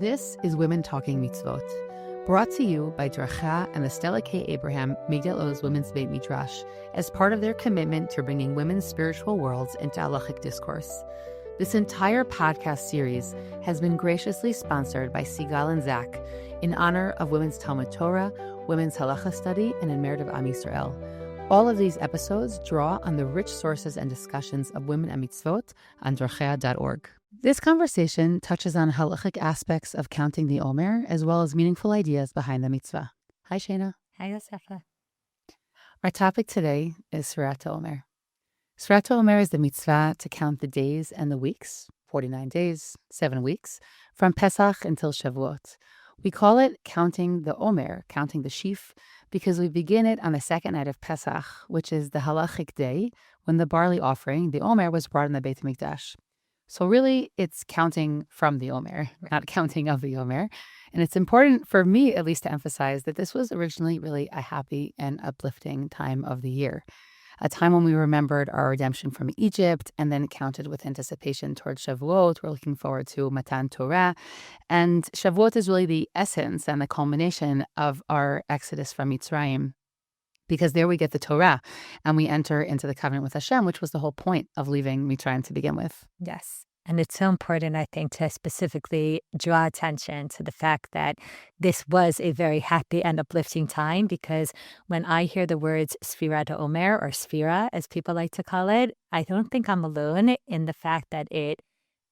This is Women Talking Mitzvot, brought to you by Deracheha and the Stella K. Abraham Migdal Oz Women's Beit Midrash as part of their commitment to bringing women's spiritual worlds into halachic discourse. This entire podcast series has been graciously sponsored by Sigal and Zach in honor of Women's Talmud Torah, Women's Halacha Study, and in merit of Am Yisrael. All of these episodes draw on the rich sources and discussions of women and mitzvot on Deracheha.org. This conversation touches on halachic aspects of counting the Omer, as well as meaningful ideas behind the mitzvah. Hi, Shana. Hi, Yosefa. Our topic today is Sefirat Ha-omer. Sefirat Ha-omer is the mitzvah to count the days and the weeks, 49 days, 7 weeks, from Pesach until Shavuot. We call it counting the Omer, counting the sheaf, because we begin it on the second night of Pesach, which is the halachic day when the barley offering, the Omer, was brought in the Beit HaMikdash. So really, it's counting from the Omer, not counting of the Omer. And it's important for me, at least, to emphasize that this was originally really a happy and uplifting time of the year, a time when we remembered our redemption from Egypt and then counted with anticipation towards Shavuot. We're looking forward to Matan Torah. And Shavuot is really the essence and the culmination of our exodus from Mitzrayim, because there we get the Torah and we enter into the covenant with Hashem, which was the whole point of leaving Mitzrayim to begin with. Yes. And it's so important, I think, to specifically draw attention to the fact that this was a very happy and uplifting time, because when I hear the words Sefirat Ha-omer, or Sefira, as people like to call it, I don't think I'm alone in the fact that it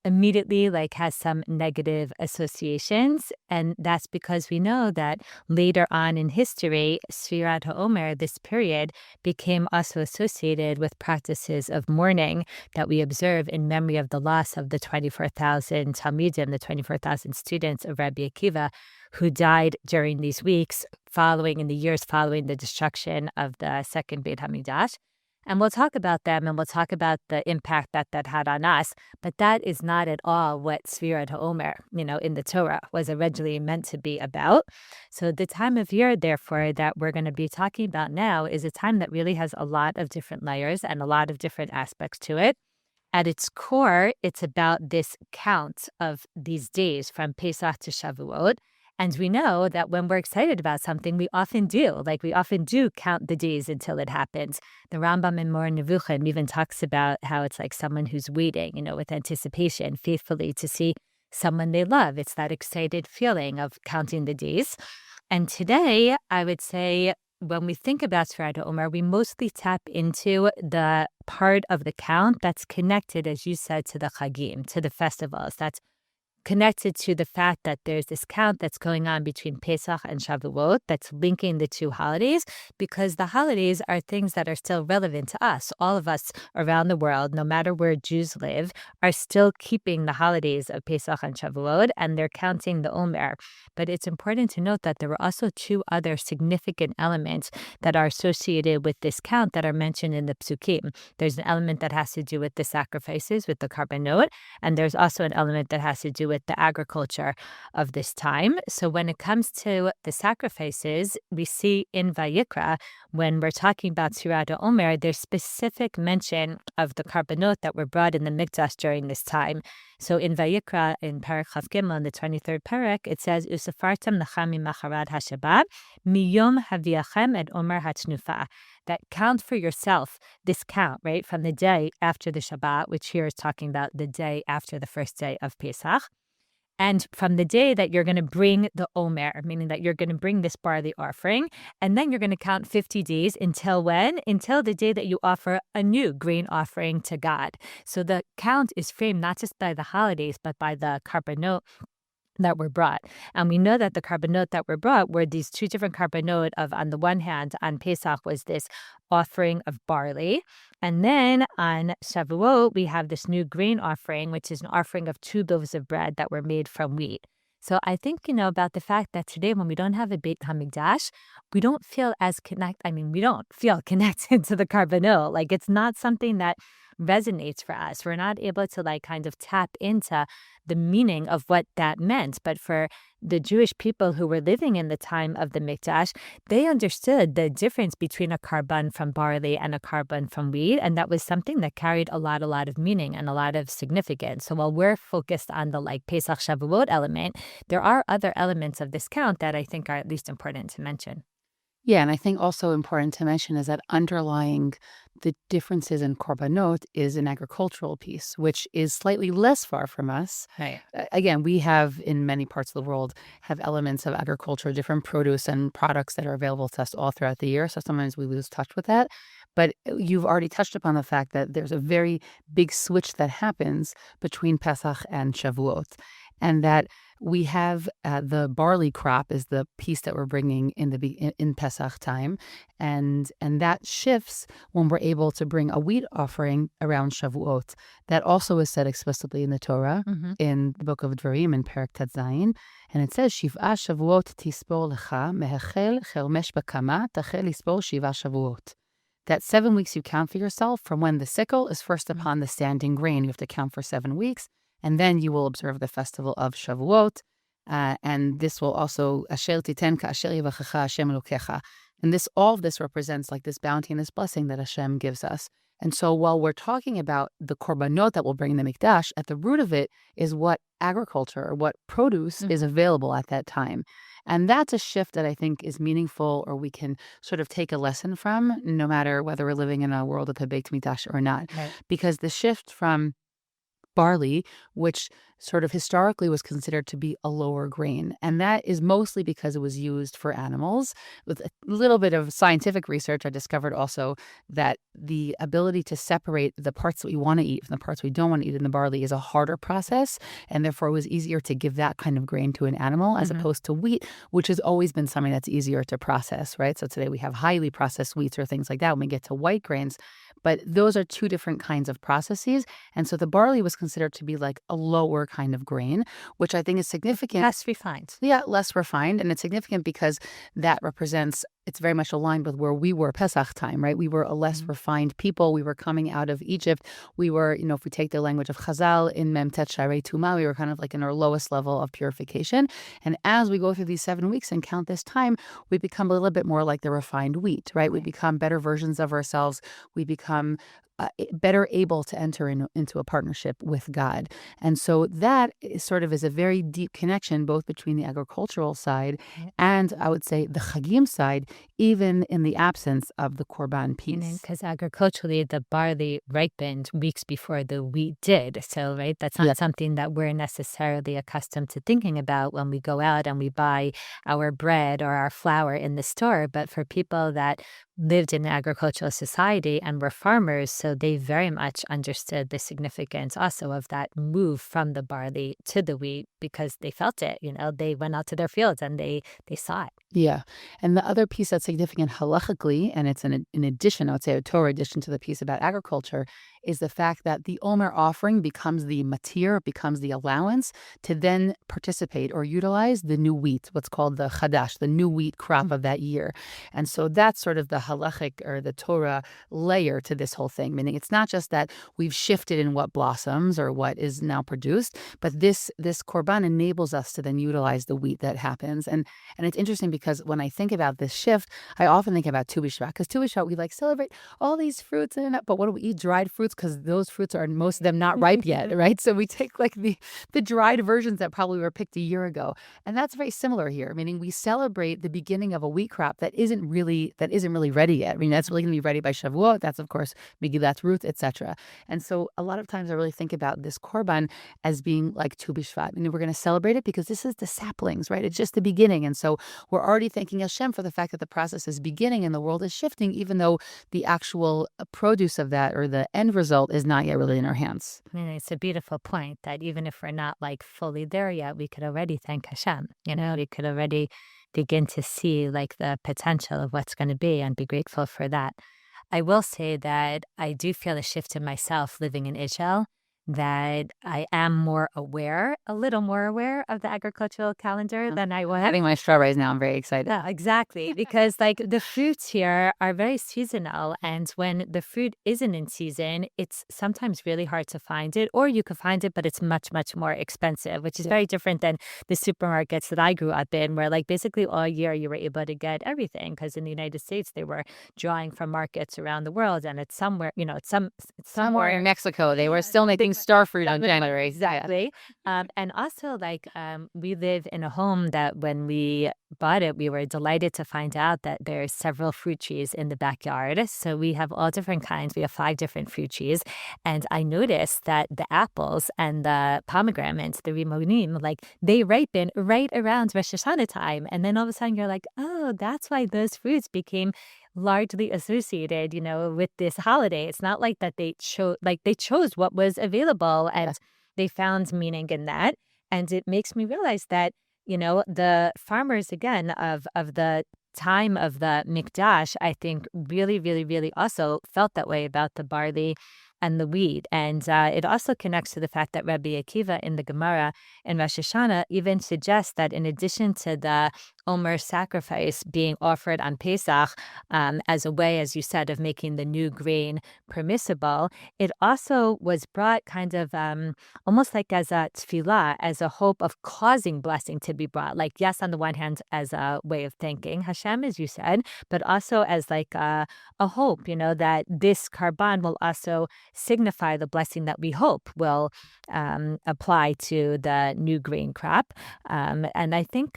immediately has some negative associations. And that's because we know that later on in history, Sefirat Ha-omer, this period, became also associated with practices of mourning that we observe in memory of the loss of the 24,000 Talmidim, the 24,000 students of Rabbi Akiva, who died during these weeks in the years following the destruction of the second Beit HaMikdash. And we'll talk about them, and we'll talk about the impact that had on us. But that is not at all what Sefirat Ha-omer, in the Torah, was originally meant to be about. So the time of year, therefore, that we're going to be talking about now is a time that really has a lot of different layers and a lot of different aspects to it. At its core, it's about this count of these days from Pesach to Shavuot. And we know that when we're excited about something, we often do. We often do count the days until it happens. The Rambam in Moreh Nevuchim even talks about how it's like someone who's waiting, with anticipation, faithfully to see someone they love. It's that excited feeling of counting the days. And today, I would say, when we think about Sefirat Ha-omer, we mostly tap into the part of the count that's connected, as you said, to the Chagim, to the festivals. That's connected to the fact that there's this count that's going on between Pesach and Shavuot that's linking the two holidays, because the holidays are things that are still relevant to us. All of us around the world, no matter where Jews live, are still keeping the holidays of Pesach and Shavuot, and they're counting the Omer. But it's important to note that there were also two other significant elements that are associated with this count that are mentioned in the Psukim. There's an element that has to do with the sacrifices, with the karbanot, and there's also an element that has to do with the agriculture of this time. So when it comes to the sacrifices, we see in Vayikra, when we're talking about Sefirat Ha-omer, there's specific mention of the karbanot that were brought in the Mikdash during this time. So in Vayikra, in Parak Chav Gimel, in the 23rd Parak, it says, Usafartam nacham mimacharad hashabbat, miyom haviachem et omer hatshnufa. That count for yourself, this count, right, from the day after the Shabbat, which here is talking about the day after the first day of Pesach. And from the day that you're going to bring the Omer, meaning that you're going to bring this barley offering, and then you're going to count 50 days until when? Until the day that you offer a new grain offering to God. So the count is framed not just by the holidays, but by the karbanot that were brought. And we know that the karbanot that were brought were these two different karbanot of, on the one hand, on Pesach was this offering of barley. And then on Shavuot, we have this new grain offering, which is an offering of 2 loaves of bread that were made from wheat. So I think, about the fact that today, when we don't have a Beit HaMikdash, we don't feel as connected. We don't feel connected to the karbanot. It's not something that resonates for us. We're not able to like kind of tap into the meaning of what that meant. But for the Jewish people who were living in the time of the Mikdash, they understood the difference between a karban from barley and a karban from wheat. And that was something that carried a lot of meaning and a lot of significance. So while we're focused on the like Pesach Shavuot element, there are other elements of this count that I think are at least important to mention. Yeah, and I think also important to mention is that underlying the differences in korbanot is an agricultural piece, which is slightly less far from us. Right. Again, we have in many parts of the world have elements of agriculture, different produce and products that are available to us all throughout the year. So sometimes we lose touch with that. But you've already touched upon the fact that there's a very big switch that happens between Pesach and Shavuot, and that we have the barley crop is the piece that we're bringing in Pesach time, and that shifts when we're able to bring a wheat offering around Shavuot. That also is said explicitly in the Torah, Mm-hmm. in the book of Dvarim in Perek Tet Zayin, and it says Shiv'a Shavuot tispor lecha mehechel chermesh bakama tachel lispor shiva Shavuot. That 7 weeks you count for yourself from when the sickle is first upon the standing grain. You have to count for 7 weeks, and then you will observe the festival of Shavuot. And this will also, Asher titen ka'asher yivachecha Hashem Elokecha. And all of this represents like this bounty and this blessing that Hashem gives us. And so while we're talking about the korbanot that will bring the mikdash, at the root of it is what agriculture or what produce is available at that time. And that's a shift that I think is meaningful, or we can sort of take a lesson from, no matter whether we're living in a world of the Beit Mikdash or not. Right. Because the shift from barley, which sort of historically was considered to be a lower grain. And that is mostly because it was used for animals. With a little bit of scientific research, I discovered also that the ability to separate the parts that we want to eat from the parts we don't want to eat in the barley is a harder process. And therefore, it was easier to give that kind of grain to an animal as opposed to wheat, which has always been something that's easier to process, right? So today we have highly processed wheats or things like that when we get to white grains. But those are two different kinds of processes. And so the barley was considered to be like a lower kind of grain, which I think is significant. Less refined. Yeah, less refined. And it's significant because that represents, it's very much aligned with where we were Pesach time, right? We were a less refined people. We were coming out of Egypt. We were, if we take the language of Chazal, in Memtet Sharei Tuma, we were kind of like in our lowest level of purification. And as we go through these 7 weeks and count this time, we become a little bit more like the refined wheat, right? We become better versions of ourselves. We become better able to enter into a partnership with God. And so that is a very deep connection, both between the agricultural side and I would say the Chagim side, even in the absence of the Korban piece. Because agriculturally, the barley ripened weeks before the wheat did. So, right, that's not something that we're necessarily accustomed to thinking about when we go out and we buy our bread or our flour in the store. But for people that lived in an agricultural society and were farmers, so they very much understood the significance also of that move from the barley to the wheat because they felt it. They went out to their fields and they saw it. Yeah. And the other piece that's significant halachically, and it's in addition, I would say a Torah addition to the piece about agriculture, is the fact that the Omer offering becomes the matir, becomes the allowance to then participate or utilize the new wheat, what's called the chadash, the new wheat crop of that year. And so that's sort of the halachic or the Torah layer to this whole thing, meaning it's not just that we've shifted in what blossoms or what is now produced, but this korban enables us to then utilize the wheat that happens. And it's interesting because when I think about this shift, I often think about Tu B'Shvat, because Tu B'Shvat, we celebrate all these fruits, but what do we eat? Dried fruits, because those fruits are most of them not ripe yet, right? So we take the dried versions that probably were picked a year ago. And that's very similar here, meaning we celebrate the beginning of a wheat crop that isn't really ready yet. I mean, that's really going to be ready by Shavuot. That's, of course, Megillat Ruth, etc. And so a lot of times I really think about this korban as being like Tu B'Shvat. We're going to celebrate it because this is the saplings, right? It's just the beginning. And so we're already thanking Hashem for the fact that the process is beginning and the world is shifting, even though the actual produce of that or the end result is not yet really in our hands. It's a beautiful point that even if we're not fully there yet, we could already thank Hashem. We could already begin to see the potential of what's going to be and be grateful for that. I will say that I do feel a shift in myself living in Israel that I am a little more aware of the agricultural calendar than I was. Having my strawberries now, I'm very excited. Yeah, exactly. Because like the fruits here are very seasonal. And when the fruit isn't in season, it's sometimes really hard to find it, or you can find it, but it's much, much more expensive, which is very different than the supermarkets that I grew up in, where like basically all year you were able to get everything. Because in the United States, they were drawing from markets around the world. And it's somewhere, it's Somewhere in somewhere. Mexico, they were still making star fruit on January. Exactly. And also, like, we live in a home that when we bought it, we were delighted to find out that there's several fruit trees in the backyard. So we have all different kinds. We have 5 different fruit trees. And I noticed that the apples and the pomegranates, the rimonim, like they ripen right around Rosh Hashanah time. And then all of a sudden you're like, oh, that's why those fruits became largely associated, with this holiday. It's not like that they chose what was available and they found meaning in that. And it makes me realize that, the farmers again of the time of the Mikdash, I think really, really, really also felt that way about the barley and the wheat. And it also connects to the fact that Rabbi Akiva in the Gemara in Rosh Hashanah even suggests that in addition to the Omer sacrifice being offered on Pesach as a way, as you said, of making the new grain permissible, it also was brought kind of almost like as a tefillah, as a hope of causing blessing to be brought. Like, yes, on the one hand, as a way of thanking Hashem, as you said, but also as like a hope, that this karban will also signify the blessing that we hope will apply to the new grain crop. And I think,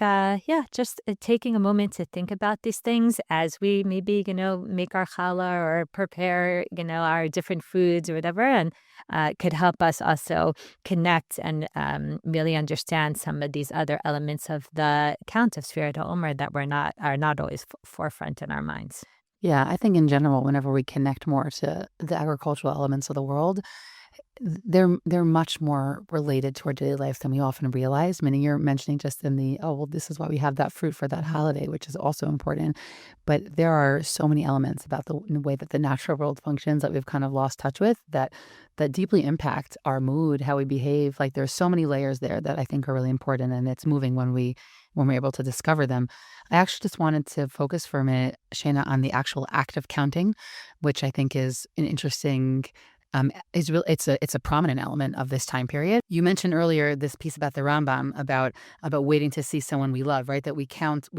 just taking a moment to think about these things as we maybe, make our challah or prepare, our different foods or whatever, and could help us also connect and really understand some of these other elements of the count of Sefirat Ha-omer that are not always forefront in our minds. Yeah, I think in general, whenever we connect more to the agricultural elements of the world, they're much more related to our daily life than we often realize. Meaning you're mentioning just in the, oh, well, this is why we have that fruit for that holiday, which is also important. But there are so many elements about the way that the natural world functions that we've kind of lost touch with that deeply impact our mood, how we behave. Like there's so many layers there that I think are really important, and it's moving when we're able to discover them. I actually just wanted to focus for a minute, Shayna, on the actual act of counting, which I think is an interesting it's a prominent element of this time period. You mentioned earlier this piece about the Rambam about waiting to see someone we love, right? That we count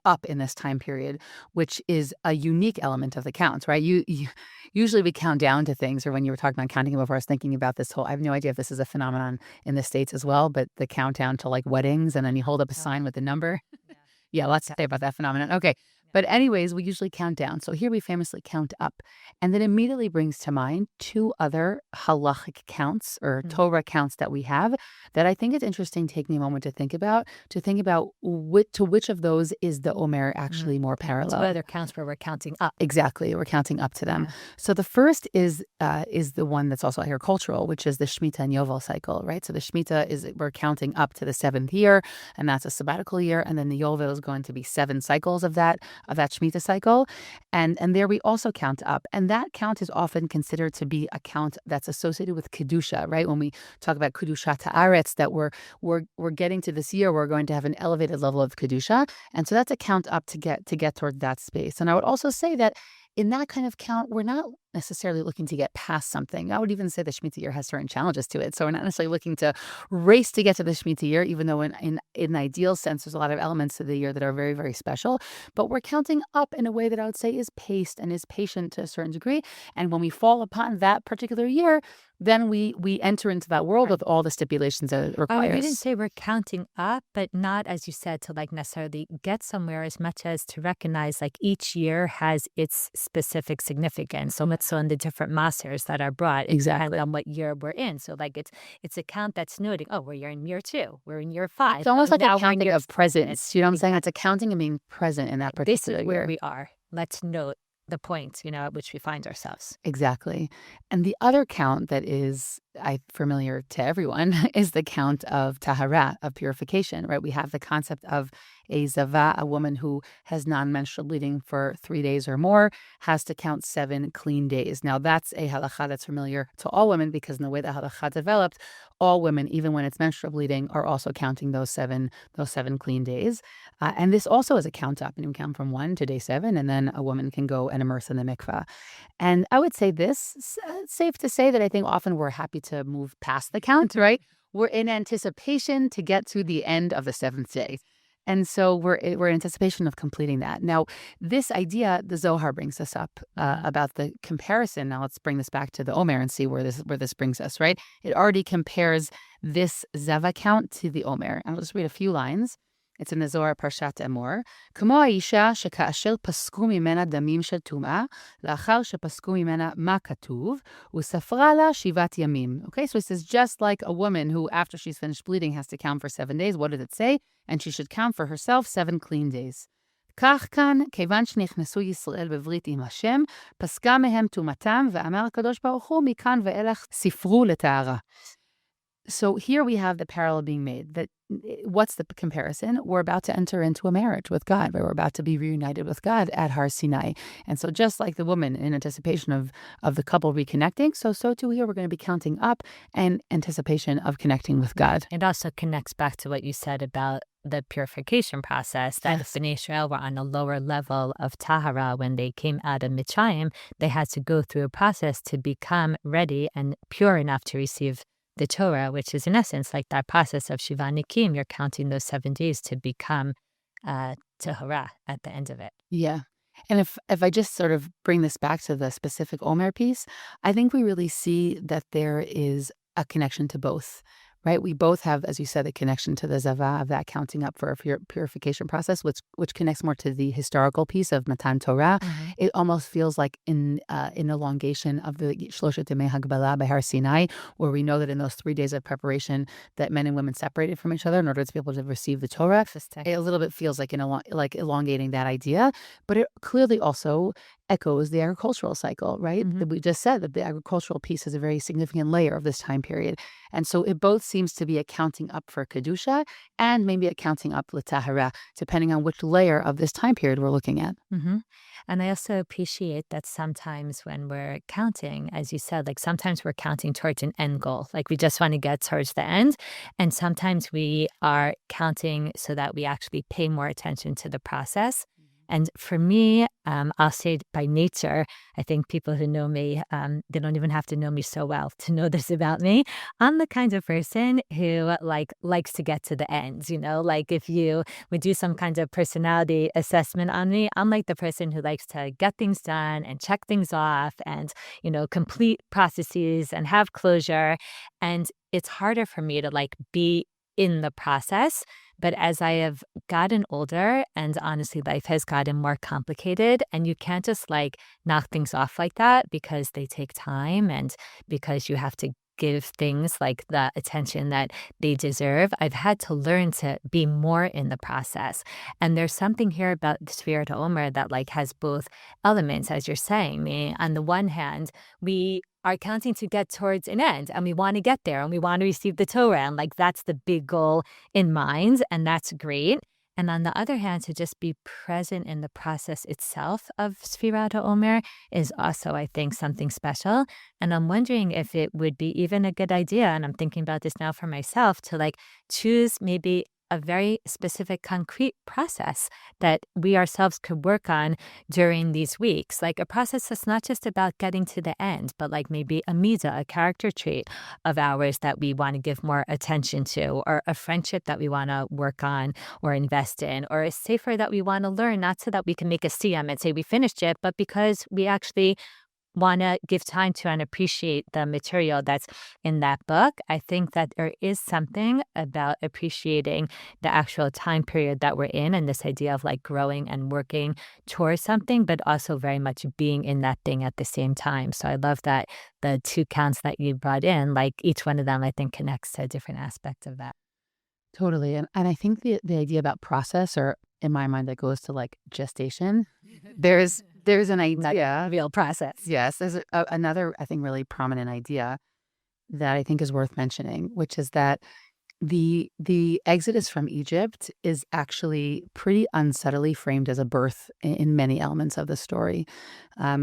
up in this time period, which is a unique element of the count, right? Usually we count down to things, or when you were talking about counting before, I was thinking about this whole, I have no idea if this is a phenomenon in the States as well, but the countdown to like weddings, and then you hold up a sign with the number. Yeah, lots to say about that phenomenon. Okay. But anyways, we usually count down. So here we famously count up. And that immediately brings to mind 2 other halachic counts or Torah counts that we have that I think it's interesting taking a moment to think about which of those is the Omer actually more parallel. So other counts where we're counting up. Exactly. We're counting up to them. Yeah. So the first is the one that's also agricultural, which is the Shemitah and Yovel cycle, right? So the Shemitah is we're counting up to the 7th year, and that's a sabbatical year. And then the Yovel is going to be 7 cycles of that Shemitah cycle. And there we also count up. And that count is often considered to be a count that's associated with Kedusha, right? When we talk about Kedusha Ta'aretz, that we're getting to this year, we're going to have an elevated level of Kedusha. And so that's a count up to get toward that space. And I would also say that in that kind of count, we're not necessarily looking to get past something. I would even say the Shemitah year has certain challenges to it. So we're not necessarily looking to race to get to the Shemitah year, even though in an ideal sense, there's a lot of elements to the year that are very, very special. But we're counting up in a way that I would say is paced and is patient to a certain degree. And when we fall upon that particular year, then we enter into that world with all the stipulations that it requires. We didn't say we're counting up, but not, as you said, to like necessarily get somewhere as much as to recognize like each year has its specific significance. So in the different masers that are brought, exactly on what year we're in. So like it's a count that's noting, oh, we're in year 2, we're in year 5. It's almost like a counting of presence. You know what I'm saying? It's a counting of being present in that particular year. This is where we are. Let's note the point, at which we find ourselves. Exactly. And the other count that is familiar to everyone is the count of tahara, of purification, right? We have the concept of A zava, a woman who has non-menstrual bleeding for 3 days or more, has to count 7 clean days. Now, that's a halacha that's familiar to all women because in the way the halacha developed, all women, even when it's menstrual bleeding, are also counting those seven clean days. And this also is a count up, and you count from 1 to day 7, and then a woman can go and immerse in the mikvah. And I would say this, safe to say that I think often we're happy to move past the count, right? We're in anticipation to get to the end of the 7th day. And so we're in anticipation of completing that. Now, this idea, the Zohar brings us up about the comparison. Now, let's bring this back to the Omer and see where this brings us, right? It already compares this Zava count to the Omer. And I'll just read a few lines. It's in the Zohar Parshat Emor. כמו האישה שכאשר פסקו ממנה דמים של טומאה, לאחר שפסקו ממנה מה כתוב, וספרה לה 7 ימים. Okay, so it says just like a woman who, after she's finished bleeding, has to count for 7 days. What did it say? And she should count for herself 7 clean days. כך כאן, כיוון שנכנסו ישראל בברית עם השם, פסקה מהם טומאתם, ואמר הקדוש ברוך הוא, מכאן ואילך ספרו לטהרה. So here we have the parallel being made that what's the comparison? We're about to enter into a marriage with God, right? We're about to be reunited with God at Har Sinai. And so just like the woman in anticipation of the couple reconnecting, so too here we're going to be counting up in anticipation of connecting with God. It also connects back to what you said about the purification process, that if Bnei Israel were on a lower level of tahara when they came out of Mitzrayim, they had to go through a process to become ready and pure enough to receive the Torah, which is in essence like that process of Shiva Nikim. You're counting those 7 days to become Tahara at the end of it. Yeah. And if I just sort of bring this back to the specific Omer piece, I think we really see that there is a connection to both, right? We both have, as you said, a connection to the Zava, of that counting up for a purification process, which connects more to the historical piece of Matan Torah. Mm-hmm. It almost feels like in elongation of the Shloshet Yemei Hagbala by Har Sinai, where we know that in those 3 days of preparation that men and women separated from each other in order to be able to receive the Torah. It a little bit feels like elongating that idea, but it clearly also echoes the agricultural cycle, right? Mm-hmm. We just said that the agricultural piece is a very significant layer of this time period. And so it both seems to be accounting up for Kedusha and maybe accounting up L'Tahara, depending on which layer of this time period we're looking at. Mm-hmm. And I also appreciate that sometimes when we're counting, as you said, like sometimes we're counting towards an end goal, like we just want to get towards the end. And sometimes we are counting so that we actually pay more attention to the process. And for me, I'll say by nature, I think people who know me, they don't even have to know me so well to know this about me. I'm the kind of person who likes to get to the end, like if you would do some kind of personality assessment on me, I'm like the person who likes to get things done and check things off and, complete processes and have closure. And it's harder for me to be in the process. But as I have gotten older, and honestly, life has gotten more complicated, and you can't just knock things off like that because they take time and because you have to give things the attention that they deserve. I've had to learn to be more in the process. And there's something here about the Sefirat Ha-omer that has both elements, as you're saying. Meaning, on the one hand, we are counting to get towards an end and we want to get there and we want to receive the Torah. And that's the big goal in mind. And that's great. And on the other hand, to just be present in the process itself of Sefirat Ha-omer is also, I think, something special. And I'm wondering if it would be even a good idea, and I'm thinking about this now for myself, to choose maybe a very specific, concrete process that we ourselves could work on during these weeks. A process that's not just about getting to the end, but maybe a mitzvah, a character trait of ours that we want to give more attention to, or a friendship that we want to work on or invest in, or a sefer that we want to learn, not so that we can make a siyam and say we finished it, but because we actually want to give time to and appreciate the material that's in that book. I think that there is something about appreciating the actual time period that we're in and this idea of growing and working towards something, but also very much being in that thing at the same time. So I love that the 2 counts that you brought in, each one of them, I think, connects to a different aspect of that. Totally. And I think the idea about process, or in my mind, that goes to gestation. There's an idea. Real process. Yes. There's another, I think, really prominent idea that I think is worth mentioning, which is that The exodus from Egypt is actually pretty unsettledly framed as a birth in many elements of the story.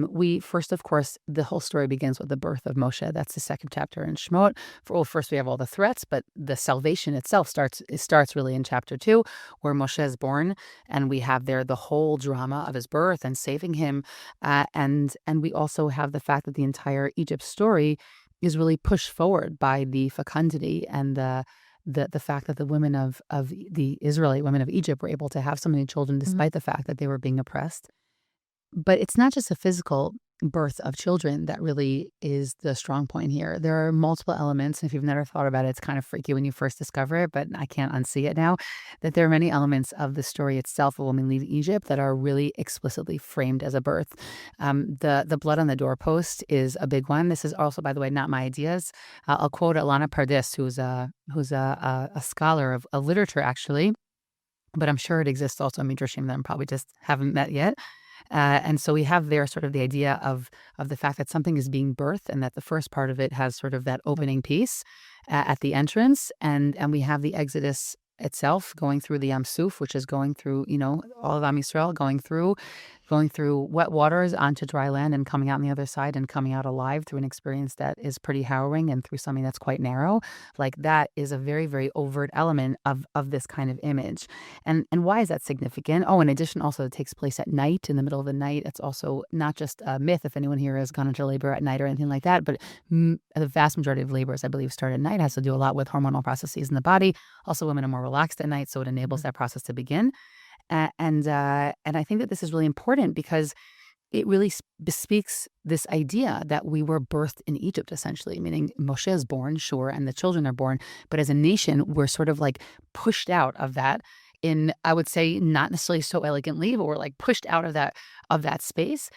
We first, of course, the whole story begins with the birth of Moshe. That's the second chapter in Shemot. First we have all the threats, but the salvation itself starts really in chapter 2, where Moshe is born, and we have there the whole drama of his birth and saving him, and we also have the fact that the entire Egypt story is really pushed forward by the fecundity and the fact that the women of the Israelite women of Egypt were able to have so many children Mhm. despite the fact that they were being oppressed. But it's not just a physical birth of children that really is the strong point here. There are multiple elements. If you've never thought about it, it's kind of freaky when you first discover it, but I can't unsee it now. That there are many elements of the story itself of women leaving Egypt that are really explicitly framed as a birth. The blood on the doorpost is a big one. This is also, by the way, not my ideas. I'll quote Alana Pardes, who's a scholar of literature, actually, but I'm sure it exists also in Midrashim that I probably just haven't met yet. And so we have there sort of the idea of the fact that something is being birthed, and that the first part of it has sort of that opening piece at the entrance, and we have the Exodus itself going through the Yam Suf, which is going through, all of Am Yisrael going through wet waters onto dry land and coming out on the other side and coming out alive through an experience that is pretty harrowing and through something that's quite narrow. Like, that is a very, very overt element of this kind of image. And why is that significant? Oh, in addition, also, it takes place at night, in the middle of the night. It's also not just a myth, if anyone here has gone into labor at night or anything like that, but the vast majority of labors, I believe, start at night. It has to do a lot with hormonal processes in the body. Also, women are more relaxed at night, so it enables that process to begin. And I think that this is really important because it really bespeaks this idea that we were birthed in Egypt, essentially, meaning Moshe is born, sure, and the children are born, but as a nation, we're sort of like pushed out of that in, I would say, not necessarily so elegantly, but we're like pushed out of that space.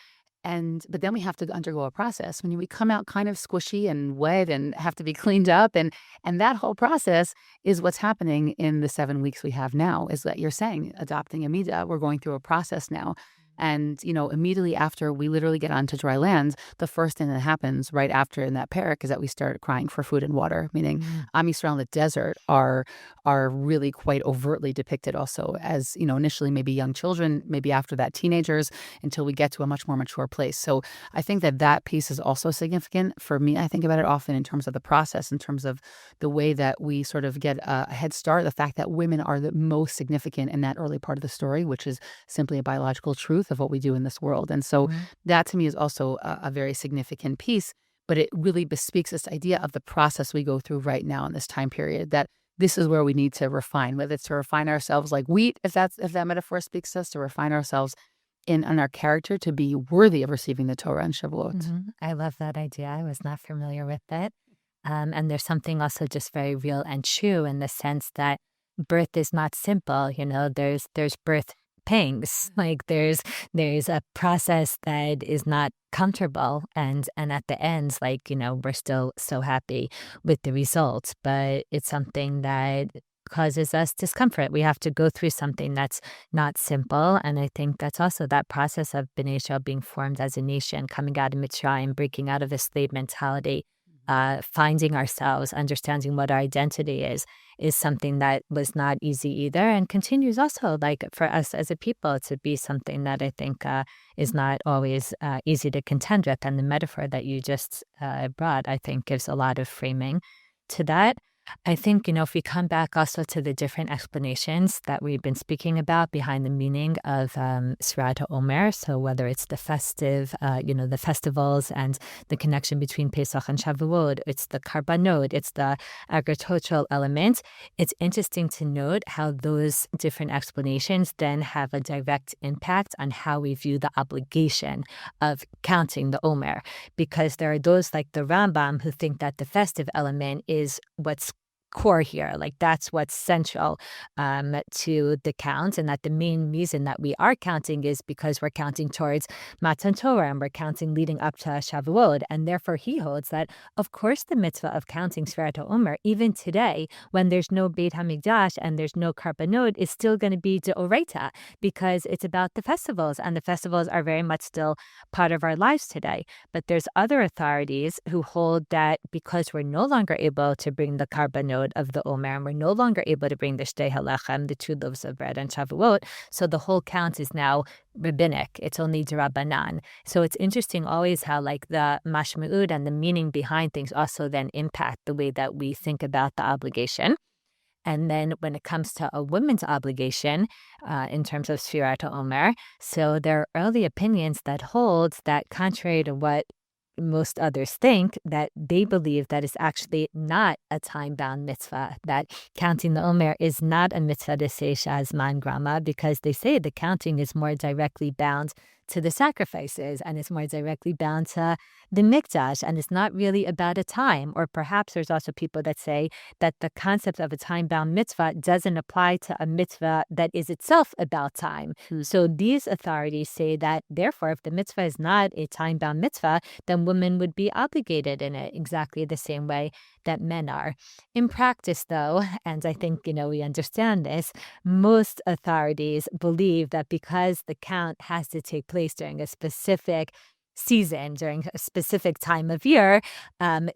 But then we have to undergo a process when we come out kind of squishy and wet and have to be cleaned up. And that whole process is what's happening in the 7 weeks we have now, is that you're saying, adopting a midah, we're going through a process now. And, immediately after we literally get onto dry land, the first thing that happens right after in that parak is that we start crying for food and water, meaning Am Yisrael in the desert are really quite overtly depicted also as, initially maybe young children, maybe after that teenagers, until we get to a much more mature place. So I think that piece is also significant for me. I think about it often in terms of the process, in terms of the way that we sort of get a head start, the fact that women are the most significant in that early part of the story, which is simply a biological truth of what we do in this world. And so that to me is also a very significant piece, but it really bespeaks this idea of the process we go through right now in this time period, that this is where we need to refine, whether it's to refine ourselves like wheat, if that metaphor speaks to us, to refine ourselves in our character to be worthy of receiving the Torah and Shavuot. I love that idea. I was not familiar with it. And there's something also just very real and true in the sense that birth is not simple. There's birth pangs. Like there's a process that is not comfortable, and at the end, like, we're still so happy with the results, but it's something that causes us discomfort. We have to go through something that's not simple. And I think that's also that process of Bnei Israel being formed as a nation, coming out of Mitzrayim, breaking out of a slave mentality, finding ourselves, understanding what our identity is something that was not easy either, and continues also, like, for us as a people, to be something that I think is not always easy to contend with. And the metaphor that you just brought, I think, gives a lot of framing to that. I think, if we come back also to the different explanations that we've been speaking about behind the meaning of Sefirat Ha-omer, so whether it's the the festivals and the connection between Pesach and Shavuot, it's the karbanot, it's the agricultural element, it's interesting to note how those different explanations then have a direct impact on how we view the obligation of counting the Omer, because there are those like the Rambam who think that the festive element is what's core here. Like, that's what's central to the count, and that the main reason that we are counting is because we're counting towards Matan Torah, and we're counting leading up to Shavuot. And therefore, he holds that, of course, the mitzvah of counting Sefirat HaOmer, even today, when there's no Beit HaMikdash and there's no Karbanot, is still going to be Deoraita, because it's about the festivals, and the festivals are very much still part of our lives today. But there's other authorities who hold that because we're no longer able to bring the Karbanot, note of the Omer, and we're no longer able to bring the shtei halechem, the 2 loaves of bread, on Shavuot. So the whole count is now rabbinic. It's only d'Rabbanan. So it's interesting always how like the mashma'ud and the meaning behind things also then impact the way that we think about the obligation. And then when it comes to a woman's obligation, in terms of Sefirat Ha-omer, so there are early opinions that hold that, contrary to what most others think, that they believe that it's actually not a time-bound mitzvah, that counting the Omer is not a mitzvah to say shazman grama, because they say the counting is more directly bound to the sacrifices, and it's more directly bound to the mikdash, and it's not really about a time. Or perhaps there's also people that say that the concept of a time-bound mitzvah doesn't apply to a mitzvah that is itself about time. So these authorities say that, therefore, if the mitzvah is not a time-bound mitzvah, then women would be obligated in it exactly the same way that men are. In practice, though, and I think, we understand this, most authorities believe that because the count has to take place during a specific season, during a specific time of year,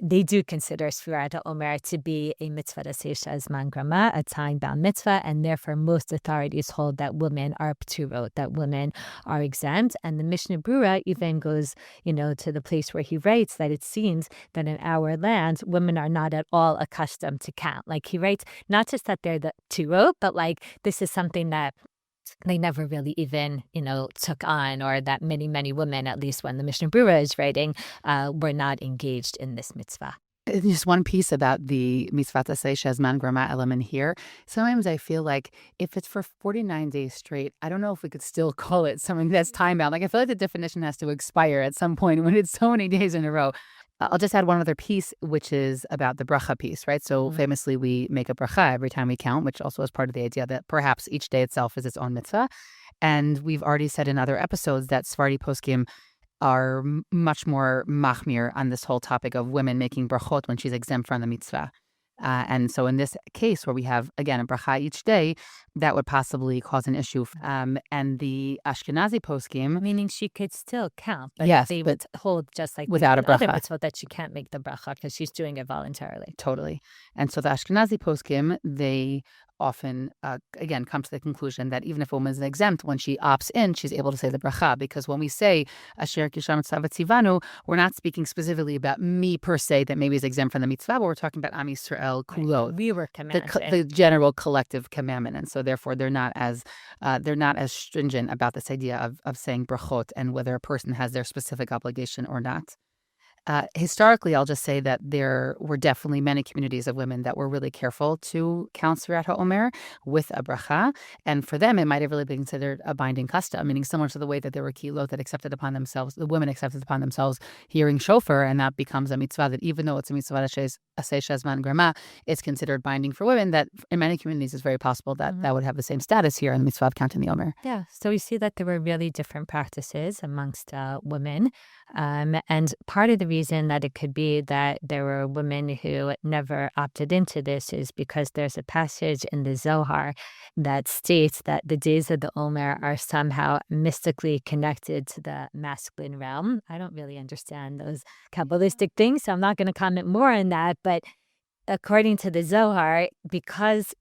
they do consider Sefirat Ha-omer to be a mitzvah to say shazman grama, a time-bound mitzvah, and therefore most authorities hold that women are pturot, that women are exempt. And the Mishnah Brura even goes, to the place where he writes that it seems that in our land, women are not at all accustomed to count. Like he writes, not just that they're the pturot, but like this is something that they never really even, took on, or that many, many women, at least when the Mishnah Brura is writing, were not engaged in this mitzvah. Just one piece about the mitzvah say shazman grama element here. Sometimes I feel like if it's for 49 days straight, I don't know if we could still call it something that's time-bound. Like I feel like the definition has to expire at some point when it's so many days in a row. I'll just add one other piece, which is about the bracha piece, right? So famously, we make a bracha every time we count, which also is part of the idea that perhaps each day itself is its own mitzvah. And we've already said in other episodes that Sephardi poskim are much more machmir on this whole topic of women making brachot when she's exempt from the mitzvah. And so in this case where we have, again, a bracha each day, that would possibly cause an issue. And the Ashkenazi poskim... Meaning she could still count, but yes, they would hold just like without a bracha. So that she can't make the bracha because she's doing it voluntarily. Totally. And so the Ashkenazi poskim, they often, again, come to the conclusion that even if a woman is exempt, when she opts in, she's able to say the bracha. Because when we say Asher Kisham Tzava Tzivanu, we're not speaking specifically about me per se that maybe is exempt from the mitzvah, but we're talking about Am Yisrael Kulo. Right. We were commanded. The general collective commandment. And so therefore they're not as stringent about this idea of saying brachot and whether a person has their specific obligation or not. Historically, I'll just say that there were definitely many communities of women that were really careful to count Sefirat Ha-omer with a bracha. And for them, it might have really been considered a binding custom, meaning similar to the way that there were kilot that accepted upon themselves, the women accepted upon themselves hearing shofar, and that becomes a mitzvah that even though it's a mitzvah asay shazman grama, it's considered binding for women, that in many communities it's very possible that that would have the same status here in the mitzvah of counting the Omer. Yeah, so we see that there were really different practices amongst women. And part of the reason that it could be that there were women who never opted into this is because there's a passage in the Zohar that states that the days of the Omer are somehow mystically connected to the masculine realm. I don't really understand those Kabbalistic things, so I'm not going to comment more on that. But according to the Zohar, because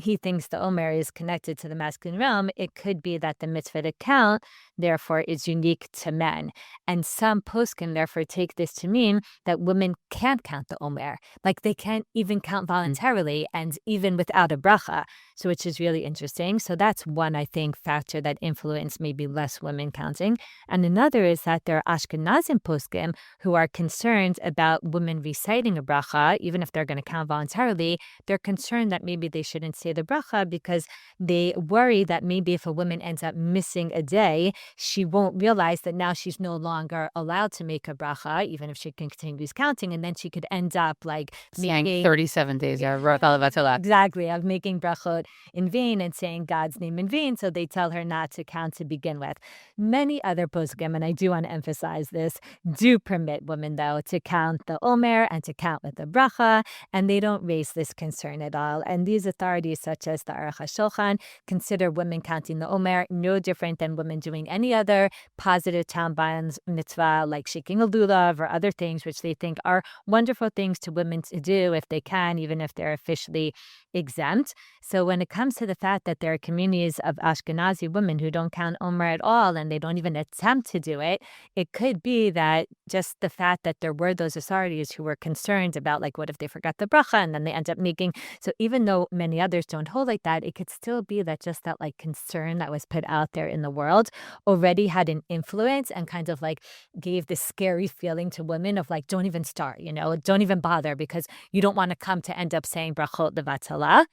he thinks the Omer is connected to the masculine realm, it could be that the mitzvah to count, therefore, is unique to men. And some poskim therefore take this to mean that women can't count the Omer. Like they can't even count voluntarily and even without a bracha, so which is really interesting. So that's one, I think, factor that influenced maybe less women counting. And another is that there are Ashkenazim poskim who are concerned about women reciting a bracha, even if they're going to count voluntarily. They're concerned that maybe they shouldn't say the bracha because they worry that maybe if a woman ends up missing a day, she won't realize that now she's no longer allowed to make a bracha, even if she continues counting, and then she could end up like saying 37 days, exactly, of making brachot in vain and saying God's name in vain. So they tell her not to count to begin with. Many other poskim, and I do want to emphasize this, do permit women though to count the Omer and to count with the bracha, and they don't raise this concern at all. And these authorities studies such as the Aruch HaShulchan consider women counting the Omer no different than women doing any other positive town bonds mitzvah, like shaking a lulav or other things, which they think are wonderful things to women to do if they can, even if they're officially exempt. So when it comes to the fact that there are communities of Ashkenazi women who don't count Omer at all and they don't even attempt to do it, it could be that just the fact that there were those authorities who were concerned about, like, what if they forgot the bracha and then they end up making. So even though many others don't hold like that, it could still be that just that like concern that was put out there in the world already had an influence and kind of like gave this scary feeling to women of like, don't even start, don't even bother because you don't want to come to end up saying brachot levatala.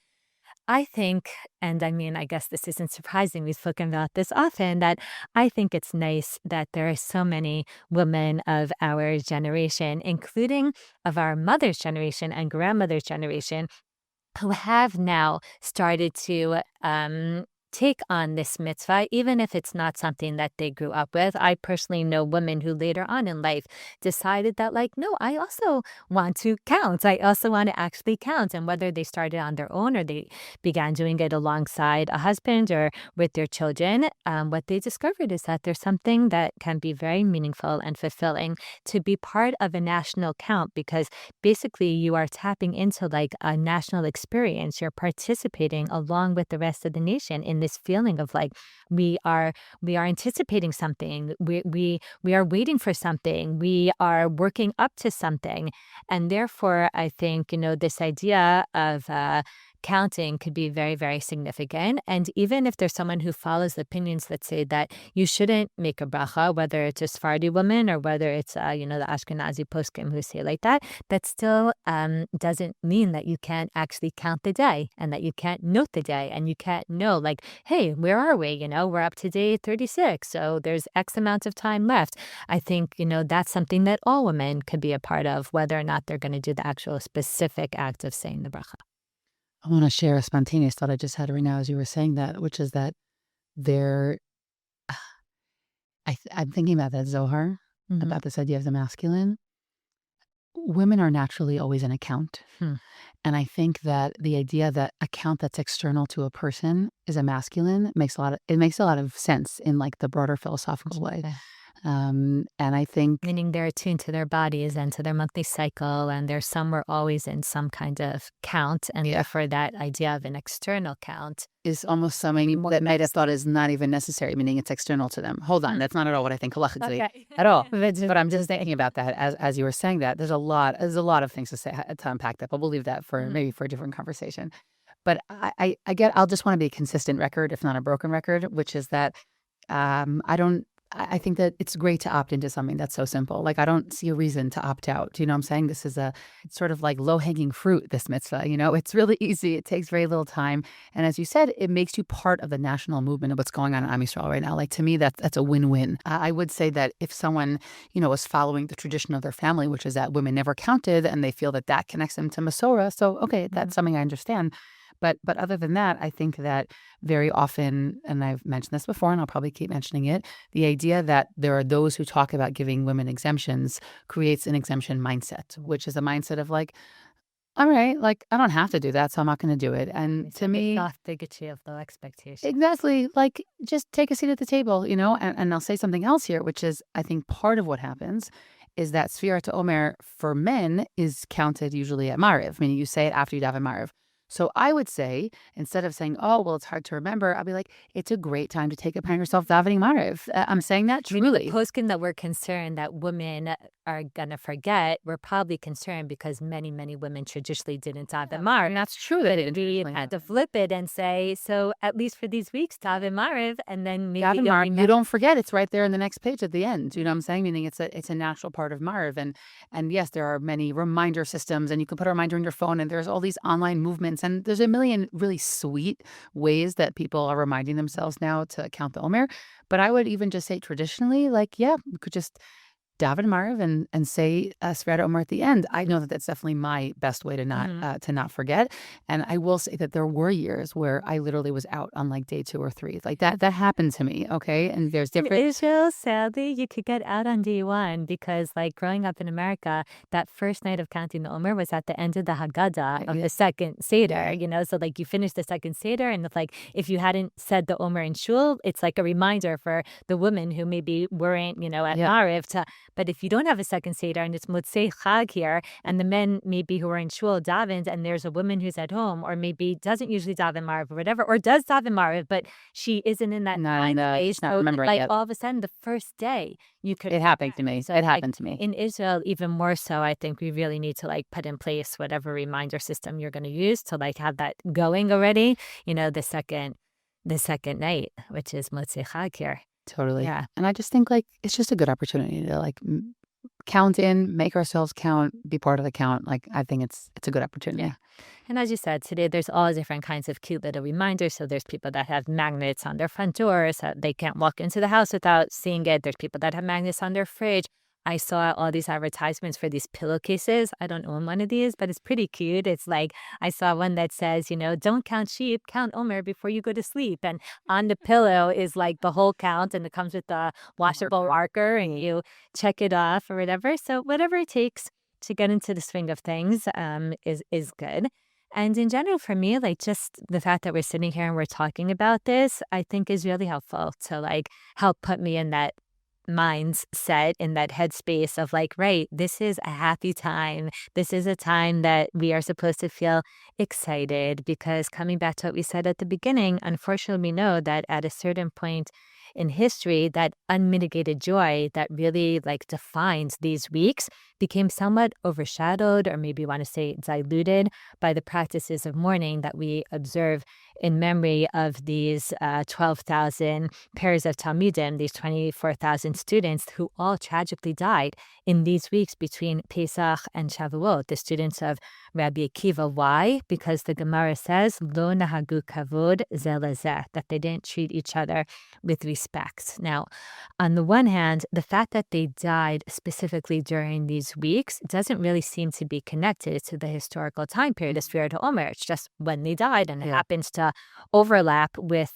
I think, and I mean, I guess this isn't surprising, we've spoken about this often, that I think it's nice that there are so many women of our generation, including of our mother's generation and grandmother's generation, who have now started to take on this mitzvah, even if it's not something that they grew up with. I personally know women who later on in life decided that, like, no, I also want to count. I also want to actually count. And whether they started on their own or they began doing it alongside a husband or with their children, what they discovered is that there's something that can be very meaningful and fulfilling to be part of a national count, because basically you are tapping into like a national experience. You're participating along with the rest of the nation in this feeling of like we are anticipating something. We are waiting for something. We are working up to something. And therefore, I think, this idea of counting could be very, very significant. And even if there's someone who follows the opinions that say that you shouldn't make a bracha, whether it's a Sephardi woman or whether it's, the Ashkenazi poskim who say like that still doesn't mean that you can't actually count the day and that you can't note the day and you can't know, like, hey, where are we? We're up to day 36, so there's X amount of time left. I think, that's something that all women could be a part of, whether or not they're going to do the actual specific act of saying the bracha. I want to share a spontaneous thought I just had right now as you were saying that, which is that there, I'm thinking about that Zohar, Mhm. about this idea of the masculine. Women are naturally always an account. Hmm. And I think that the idea that a count that's external to a person is a masculine makes a lot of sense in like the broader philosophical way. Okay. And I think Meaning they're attuned to their bodies and to their monthly cycle, and they're somewhere always in some kind of count, and therefore that idea of an external count is almost something more that might have mixed. thought is not even necessary, meaning it's external to them. Hold on, Hmm. that's not at all what I think halachically Okay. at all. But I'm just thinking about that as you were saying that. There's a lot of things to say to unpack that, but we'll leave that for Mhm. maybe for a different conversation. But I'll just want to be a consistent record, if not a broken record, which is that I don't. I think that it's great to opt into something that's so simple. Like, I don't see a reason to opt out. Do you know what I'm saying? This is it's sort of like low hanging fruit, this mitzvah. It's really easy. It takes very little time. And as you said, it makes you part of the national movement of what's going on in Am Yisrael right now. Like, to me, that's a win-win. I would say that if someone, was following the tradition of their family, which is that women never counted, and they feel that that connects them to Masorah, so, okay, that's something I understand. But other than that, I think that very often, and I've mentioned this before, and I'll probably keep mentioning it, the idea that there are those who talk about giving women exemptions creates an exemption mindset, which is a mindset of like, all right, like, I don't have to do that, so I'm not going to do it. And It's to like a me, soft bigotry of low expectation. exactly, like, just take a seat at the table, and I'll say something else here, which is I think part of what happens is that Sefirat Omer for men is counted usually at Mariv, meaning you say it after you daven Mariv. So I would say, instead of saying, oh, well, it's hard to remember, I'll be like, it's a great time to take upon yourself davening Mariv. I'm saying that truly. Poskim that we're concerned that women are going to forget, we're probably concerned because many, many women traditionally didn't daven Mariv. And that's true. They didn't. We had to flip it and say, so at least for these weeks, daven Mariv, and then maybe Daven you'll Mariv, you remember. don't forget. It's right there in the next page at the end. You know what I'm saying? Meaning it's a natural part of Mariv. And yes, there are many reminder systems, and you can put a reminder on your phone, and there's all these online movements, and there's a million really sweet ways that people are reminding themselves now to count the Omer. But I would even just say traditionally, like, yeah, we could just daven Mariv and say Sefirat Omer at the end. I know that that's definitely my best way to not forget. And I will say that there were years where I literally was out on like day 2 or 3. Like that happened to me. Okay, and there's In different. Israel, sadly, you could get out on day one because, like, growing up in America, that first night of counting the Omer was at the end of the Haggadah of the second Seder, So, like, you finish the second Seder, and it's like, if you hadn't said the Omer in shul, it's like a reminder for the women who maybe weren't, at Mariv to, but if you don't have a second Seder and it's Motzei Chag here, and the men maybe who are in shul davened, and there's a woman who's at home, or maybe doesn't usually daven Mariv or whatever, or does daven Mariv, but she isn't in that Not in time the, space. she's not So, remembering like, yet. all of a sudden, the first day, you could It happened to me. So, It like, happened to me. in Israel, even more so, I think we really need to, like, put in place whatever reminder system you're gonna use to, like, have that going already, the second night, which is Motzei Chag here. Totally. Yeah. And I just think like it's just a good opportunity to like count in, make ourselves count, be part of the count. Like I think it's a good opportunity. And as you said, today there's all different kinds of cute little reminders. So there's people that have magnets on their front doors. They can't walk into the house without seeing it. There's people that have magnets on their fridge. I saw all these advertisements for these pillowcases. I don't own one of these, but it's pretty cute. It's like I saw one that says, don't count sheep, count Omer before you go to sleep. And on the pillow is like the whole count, and it comes with the washable marker, and you check it off or whatever. So whatever it takes to get into the swing of things is good. And in general, for me, like just the fact that we're sitting here and we're talking about this, I think is really helpful to like help put me in that mindset, in that headspace of like, right, this is a happy time. This is a time that we are supposed to feel excited because coming back to what we said at the beginning, unfortunately, we know that at a certain point in history, that unmitigated joy that really like defines these weeks became somewhat overshadowed, or maybe you want to say diluted, by the practices of mourning that we observe in memory of these 12,000 pairs of Talmidim, these 24,000 students who all tragically died in these weeks between Pesach and Shavuot, the students of Rabbi Akiva. Why? Because the Gemara says, Lo nahagu kavod ze lezeh, that they didn't treat each other with respect. Now, on the one hand, the fact that they died specifically during these weeks doesn't really seem to be connected to the historical time period of Sefirat Ha-omer. It's just when they died, and it happens to overlap with,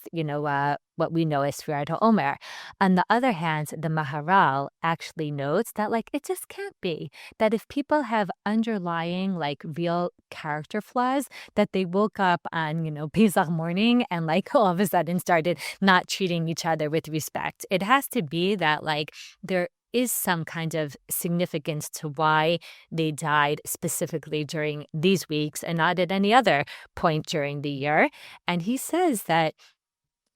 what we know as Sefirat Ha-omer. On the other hand, the Maharal actually notes that, like, it just can't be that if people have underlying, like, real character flaws, that they woke up on, Pesach morning and, like, all of a sudden started not treating each other with respect. It has to be that, like, there is some kind of significance to why they died specifically during these weeks and not at any other point during the year. And he says that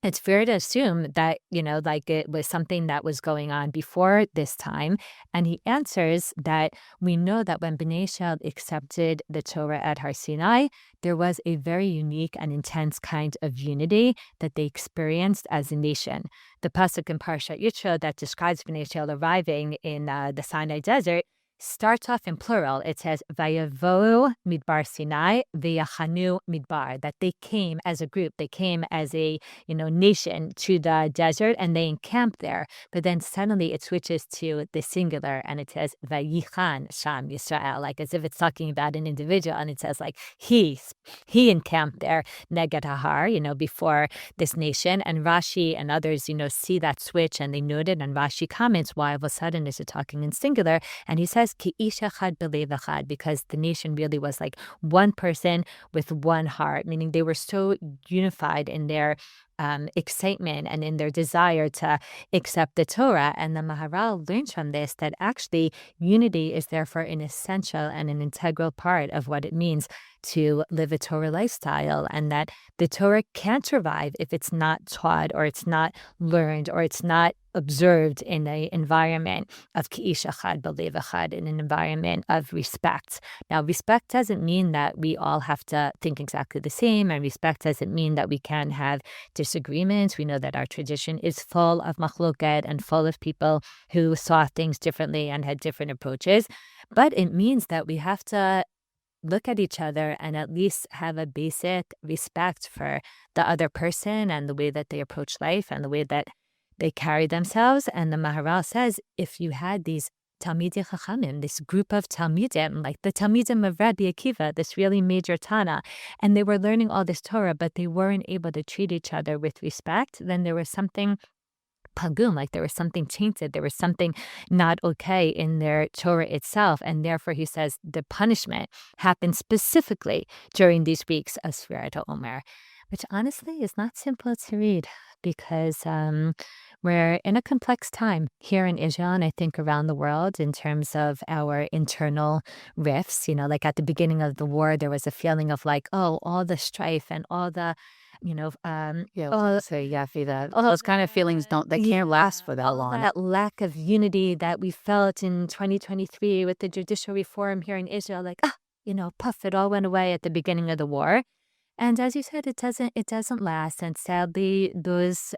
it's fair to assume that, like it was something that was going on before this time. And he answers that we know that when Bnei Israel accepted the Torah at Har Sinai, there was a very unique and intense kind of unity that they experienced as a nation. The pasuk in Parshat Yitro that describes Bnei Israel arriving in the Sinai desert starts off in plural. It says, Vayavohu midbar Sinai, v'yachanu midbar, that they came as a group. They came as a, nation to the desert, and they encamped there. But then suddenly it switches to the singular, and it says, Vayichan sham Yisrael, like as if it's talking about an individual. And it says, like, he encamped there, neged Hahar, before this nation. And Rashi and others, see that switch, and they note it. And Rashi comments, why all of a sudden is it talking in singular? And he says, Ki ish echad belev echad, because the nation really was like one person with one heart, meaning they were so unified in their excitement and in their desire to accept the Torah. And the Maharal learns from this that actually unity is therefore an essential and an integral part of what it means to live a Torah lifestyle, and that the Torah can't survive if it's not taught, or it's not learned, or it's not observed in an environment of ki'ish echad b'lev echad, in an environment of respect. Now, respect doesn't mean that we all have to think exactly the same, and respect doesn't mean that we can't have disagreements. We know that our tradition is full of machloket and full of people who saw things differently and had different approaches, but it means that we have to look at each other and at least have a basic respect for the other person and the way that they approach life and the way that they carry themselves. And the Maharal says, if you had these Talmidei Chachamim, this group of Talmidim, like the Talmidim of Rabbi Akiva, this really major Tana, and they were learning all this Torah, but they weren't able to treat each other with respect, then there was something pagum, like there was something tainted, there was something not okay in their Torah itself. And therefore, he says the punishment happened specifically during these weeks of Sefirat Omer, which honestly is not simple to read because we're in a complex time here in Israel and I think around the world in terms of our internal rifts. Like at the beginning of the war, there was a feeling of like, oh, all the strife and all the, Yeah, I was all gonna say, Yafi, that those kind of feelings they can't last for that all long. that lack of unity that we felt in 2023 with the judicial reform here in Israel, like, puff, it all went away at the beginning of the war. And as you said, it doesn't last. And sadly, those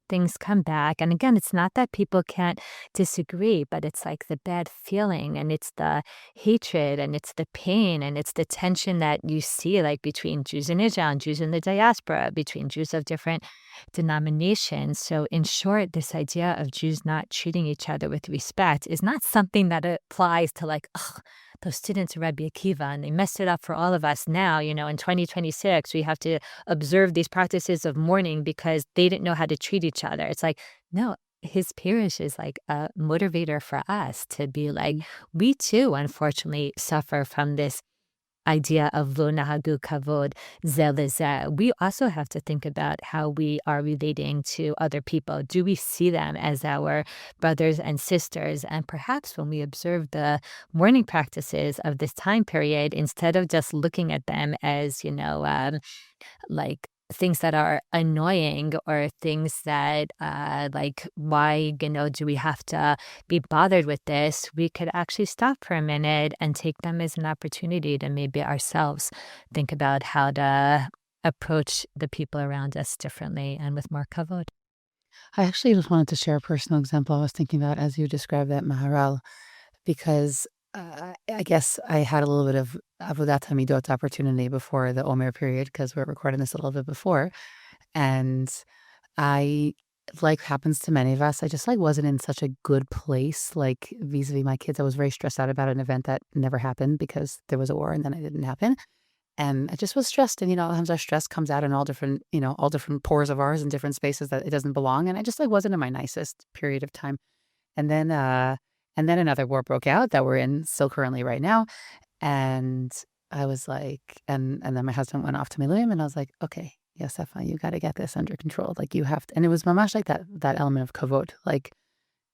things come back. And again, it's not that people can't disagree, but it's like the bad feeling and it's the hatred and it's the pain and it's the tension that you see like between Jews in Israel and Jews in the diaspora, between Jews of different denominations. So in short, this idea of Jews not treating each other with respect is not something that applies to like, ugh, those students of Rabbi Akiva, and they messed it up for all of us now. In 2026, we have to observe these practices of mourning because they didn't know how to treat each other. It's like, no, his parish is like a motivator for us to be like, we too, unfortunately, suffer from this idea of lo nahagu kavod zeh lezeh. We also have to think about how we are relating to other people. Do we see them as our brothers and sisters? And perhaps when we observe the mourning practices of this time period, instead of just looking at them as, like things that are annoying or things that like why do we have to be bothered with this, we could actually stop for a minute and take them as an opportunity to maybe ourselves think about how to approach the people around us differently and with more kavod. I actually just wanted to share a personal example I was thinking about as you described that Maharal, because I guess I had a little bit of avodat hamidot opportunity before the Omer period because we're recording this a little bit before, and I, like happens to many of us, I just like wasn't in such a good place, like vis-a-vis my kids. I was very stressed out about an event that never happened because there was a war and then it didn't happen. And I just was stressed. And, sometimes our stress comes out in all different pores of ours in different spaces that it doesn't belong. And I just like wasn't in my nicest period of time. And then, another war broke out that we're in still currently right now. And I was like, and then my husband went off to Miluim and I was like, okay, Yosefa, you got to get this under control. Like you have to, and it was mamash like that element of kavod. Like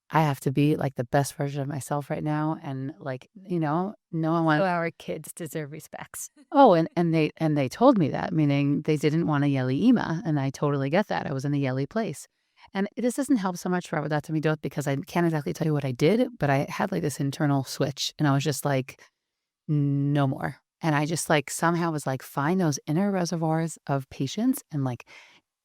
I have to be like the best version of myself right now. And like, no one So wants. our kids deserve respects. Oh, and they told me that, meaning they didn't want a yelly ima, and I totally get that. I was in a yelly place. And this doesn't help so much for Avodat Hamidot because I can't exactly tell you what I did, but I had like this internal switch and I was just like, no more. And I just like somehow was like, find those inner reservoirs of patience and like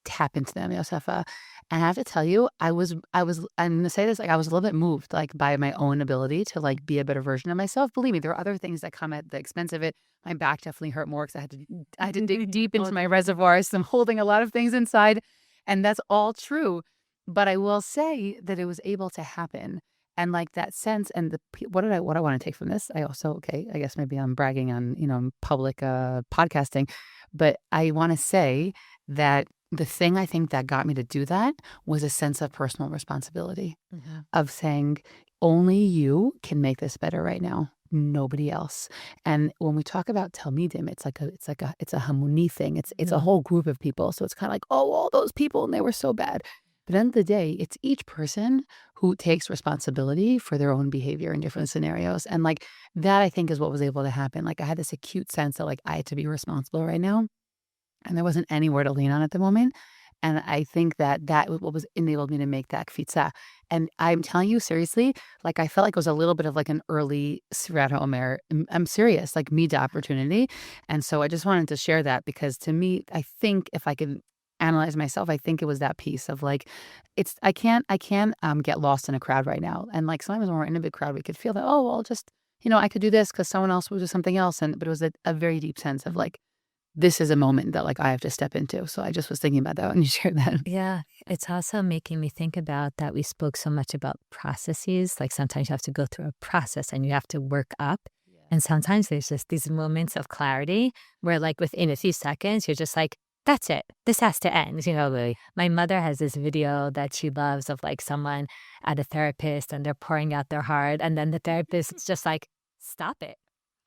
tap into them, Yosefa. And I have to tell you, I'm gonna say this, like I was a little bit moved like by my own ability to like be a better version of myself. Believe me, there are other things that come at the expense of it. My back definitely hurt more because I had to dig deep into my reservoirs. I'm holding a lot of things inside, and that's all true. But I will say that it was able to happen. And like that sense and what I want to take from this, I also, okay, I guess maybe I'm bragging on, public podcasting, but I want to say that the thing I think that got me to do that was a sense of personal responsibility of saying, only you can make this better right now. Nobody else. And when we talk about Talmidim, it's a Hamuni thing. It's a whole group of people. So it's kind of like, oh, all those people and they were so bad. But at the end of the day, it's each person who takes responsibility for their own behavior in different scenarios. And like that, I think, is what was able to happen. Like I had this acute sense that like I had to be responsible right now. And there wasn't anywhere to lean on at the moment. And I think that what was enabled me to make that kfitza. And I'm telling you seriously, like I felt like it was a little bit of like an early Sefirat Ha-omer. I'm serious, like mida opportunity. And so I just wanted to share that because to me, I think if I could analyze myself, I think it was that piece of like, I can't get lost in a crowd right now. And like sometimes when we're in a big crowd, we could feel that, oh, well, just, I could do this because someone else will do something else. But it was a very deep sense of like, this is a moment that like I have to step into. So I just was thinking about that when you shared that. Yeah, it's also making me think about that we spoke so much about processes. Like sometimes you have to go through a process and you have to work up. And sometimes there's just these moments of clarity where, like, within a few seconds, you're just like, that's it. This has to end. My mother has this video that she loves of like someone at a therapist and they're pouring out their heart. And then the therapist is just like, stop it.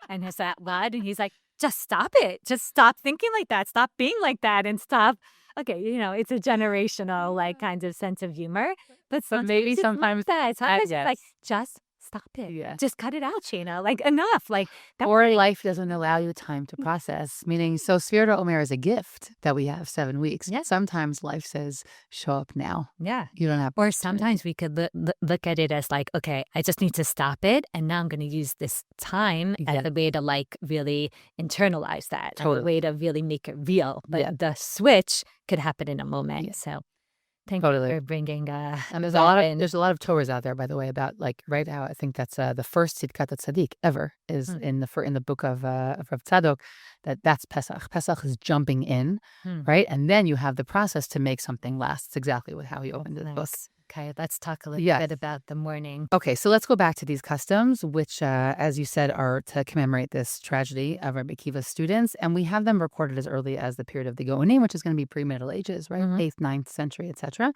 And it's that loud. And he's like, just stop it. Just stop thinking like that. Stop being like that and stop. Okay, it's a generational like kind of sense of humor. But maybe it's like sometimes that. Sometimes it's like, yes. just stop it. Yeah. Just cut it out, Shayna. Like enough. Like that. Or life doesn't allow you time to process, meaning so Sefirat Omer is a gift that we have 7 weeks. Yeah. Sometimes life says, show up now. Yeah. You don't have. Or sometimes we could look at it as like, okay, I just need to stop it. And now I'm going to use this time as a way to like really internalize that. Totally. A way to really make it real. But Yeah. the switch could happen in a moment. Yeah. So thank Totally. you for bringing and there's a lot of Torahs out there, by the way, about like right now. I think that's the first Tzidkat Tzaddik ever is in the book of Rav Tzadok. That's Pesach. Pesach is jumping in, right? And then you have the process to make something last. It's exactly how he opened the book. Okay, let's talk a little bit about the mourning. Okay, so let's go back to these customs, which, as you said, are to commemorate this tragedy of Rabbi Akiva's students. And we have them recorded as early as the period of the Gaonim, which is going to be pre-Middle Ages, right? 8th, 9th century, etc.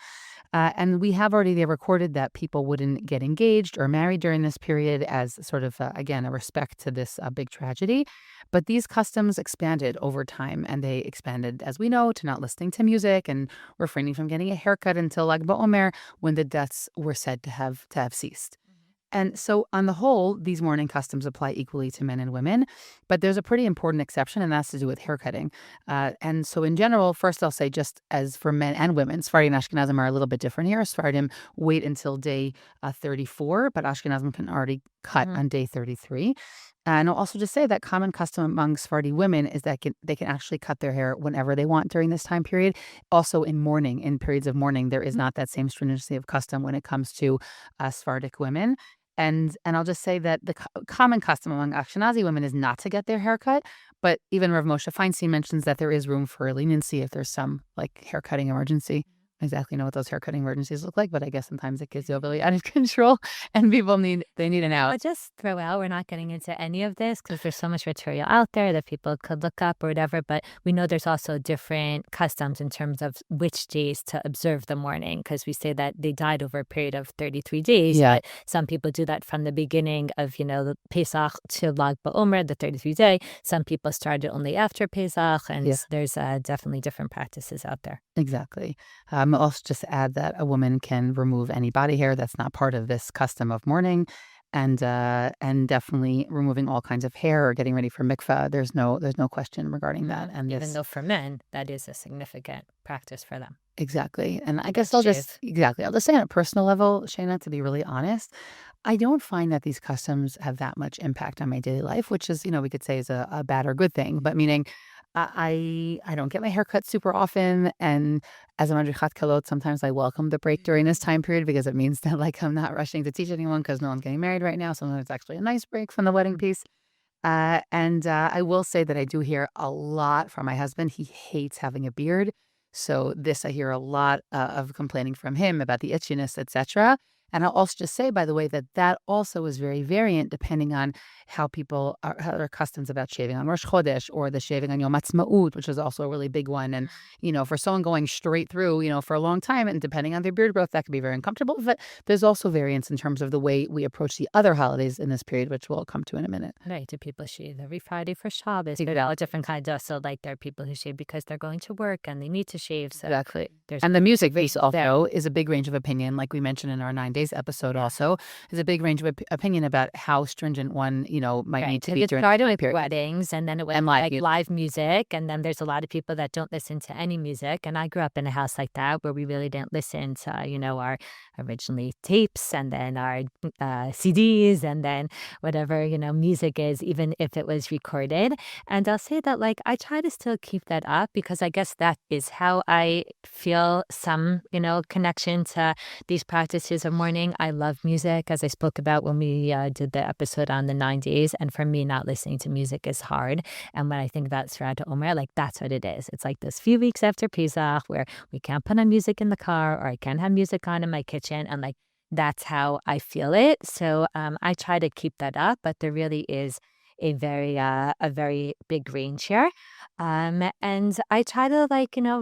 And we have already recorded that people wouldn't get engaged or married during this period as sort of, again, a respect to this big tragedy. But these customs expanded over time, and they expanded, as we know, to not listening to music and refraining from getting a haircut until like Ha-omer, when the deaths were said to have ceased. And so on the whole, these mourning customs apply equally to men and women, but there's a pretty important exception, and that's to do with haircutting. And so in general, first I'll say just as for men and women, Sephardim and Ashkenazim are a little bit different here. Sephardim wait until day 34, but Ashkenazim can already cut on day 33. And I'll also just say that common custom among Sephardi women is that they can actually cut their hair whenever they want during this time period. Also in mourning, in periods of mourning, there is not that same stringency of custom when it comes to Sephardic women. And I'll just say that the common custom among Ashkenazi women is not to get their hair cut. But even Rav Moshe Feinstein mentions that there is room for leniency if there's some like haircutting emergency. I exactly know what those haircutting emergencies look like, but I guess sometimes it gets overly out of control and people need an out. I'll just throw out, we're not getting into any of this because there's so much material out there that people could look up or whatever, but we know there's also different customs in terms of which days to observe the mourning, because we say that they died over a period of 33 days. Yeah. But some people do that from the beginning of, the Pesach to Lag BaOmer, the 33rd day. Some people started only after Pesach, and there's definitely different practices out there. Exactly. I'll also just add that a woman can remove any body hair that's not part of this custom of mourning, and definitely removing all kinds of hair or getting ready for mikvah. There's no question regarding that. And even though for men that is a significant practice for them. Exactly. And I guess I'll just say on a personal level, Shayna, to be really honest, I don't find that these customs have that much impact on my daily life, which is, we could say is a bad or good thing. But meaning I don't get my hair cut super often, and as a madrichat kalot, sometimes I welcome the break during this time period because it means that like I'm not rushing to teach anyone because no one's getting married right now. Sometimes it's actually a nice break from the wedding piece. And I will say that I do hear a lot from my husband. He hates having a beard, so this I hear a lot of complaining from him about the itchiness, etc. And I'll also just say, by the way, that also is very variant depending on how people have their customs about shaving on Rosh Chodesh or the shaving on Yom Ha'atzmaut, which is also a really big one. And, for someone going straight through, for a long time and depending on their beard growth, that could be very uncomfortable. But there's also variance in terms of the way we approach the other holidays in this period, which we'll come to in a minute. Right. Do people shave every Friday for Shabbos? There's all different kinds of, so like there are people who shave because they're going to work and they need to shave. So exactly. And the music piece also is a big range of opinion, like we mentioned in our 9 days episode also, is a big range of opinion about how stringent one, might need to be during weddings, and then it went like live music, and then there's a lot of people that don't listen to any music. And I grew up in a house like that where we really didn't listen to, our originally tapes and then our CDs and then whatever, music is, even if it was recorded. And I'll say that like I try to still keep that up because I guess that is how I feel some, connection to these practices of mourning morning. I love music, as I spoke about when we did the episode on the 9 days. And for me, not listening to music is hard. And when I think about Sefirat Omer, like that's what it is. It's like those few weeks after Pesach where we can't put on music in the car, or I can't have music on in my kitchen. And like that's how I feel it. So I try to keep that up, but there really is a very big range here. And I try to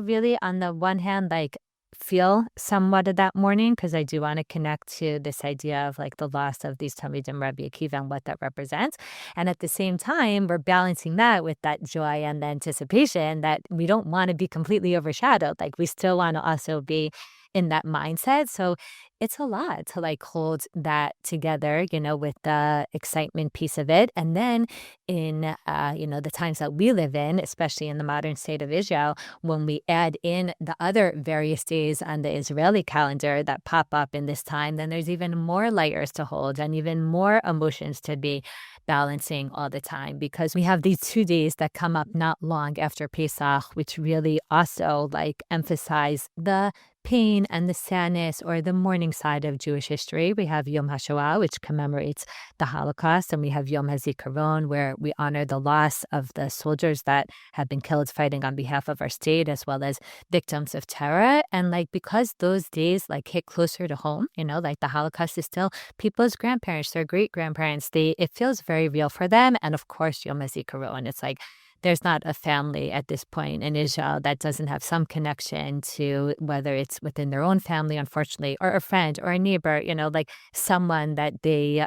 really on the one hand, like feel somewhat of that mourning because I do want to connect to this idea of like the loss of these Talmidim Rabbi Akiva and what that represents. And at the same time, we're balancing that with that joy and the anticipation that we don't want to be completely overshadowed. Like we still want to also be in that mindset. So it's a lot to like hold that together, with the excitement piece of it. And then in, the times that we live in, especially in the modern state of Israel, when we add in the other various days on the Israeli calendar that pop up in this time, then there's even more layers to hold and even more emotions to be balancing all the time, because we have these 2 days that come up not long after Pesach, which really also like emphasize the pain and the sadness or the mourning side of Jewish history. We have Yom HaShoah, which commemorates the Holocaust, and we have Yom HaZikaron, where we honor the loss of the soldiers that have been killed fighting on behalf of our state, as well as victims of terror. And like because those days like hit closer to home, like the Holocaust is still people's grandparents, their great grandparents. It feels very real for them. And of course, Yom HaZikaron, it's like there's not a family at this point in Israel that doesn't have some connection to, whether it's within their own family, unfortunately, or a friend or a neighbor, like someone that they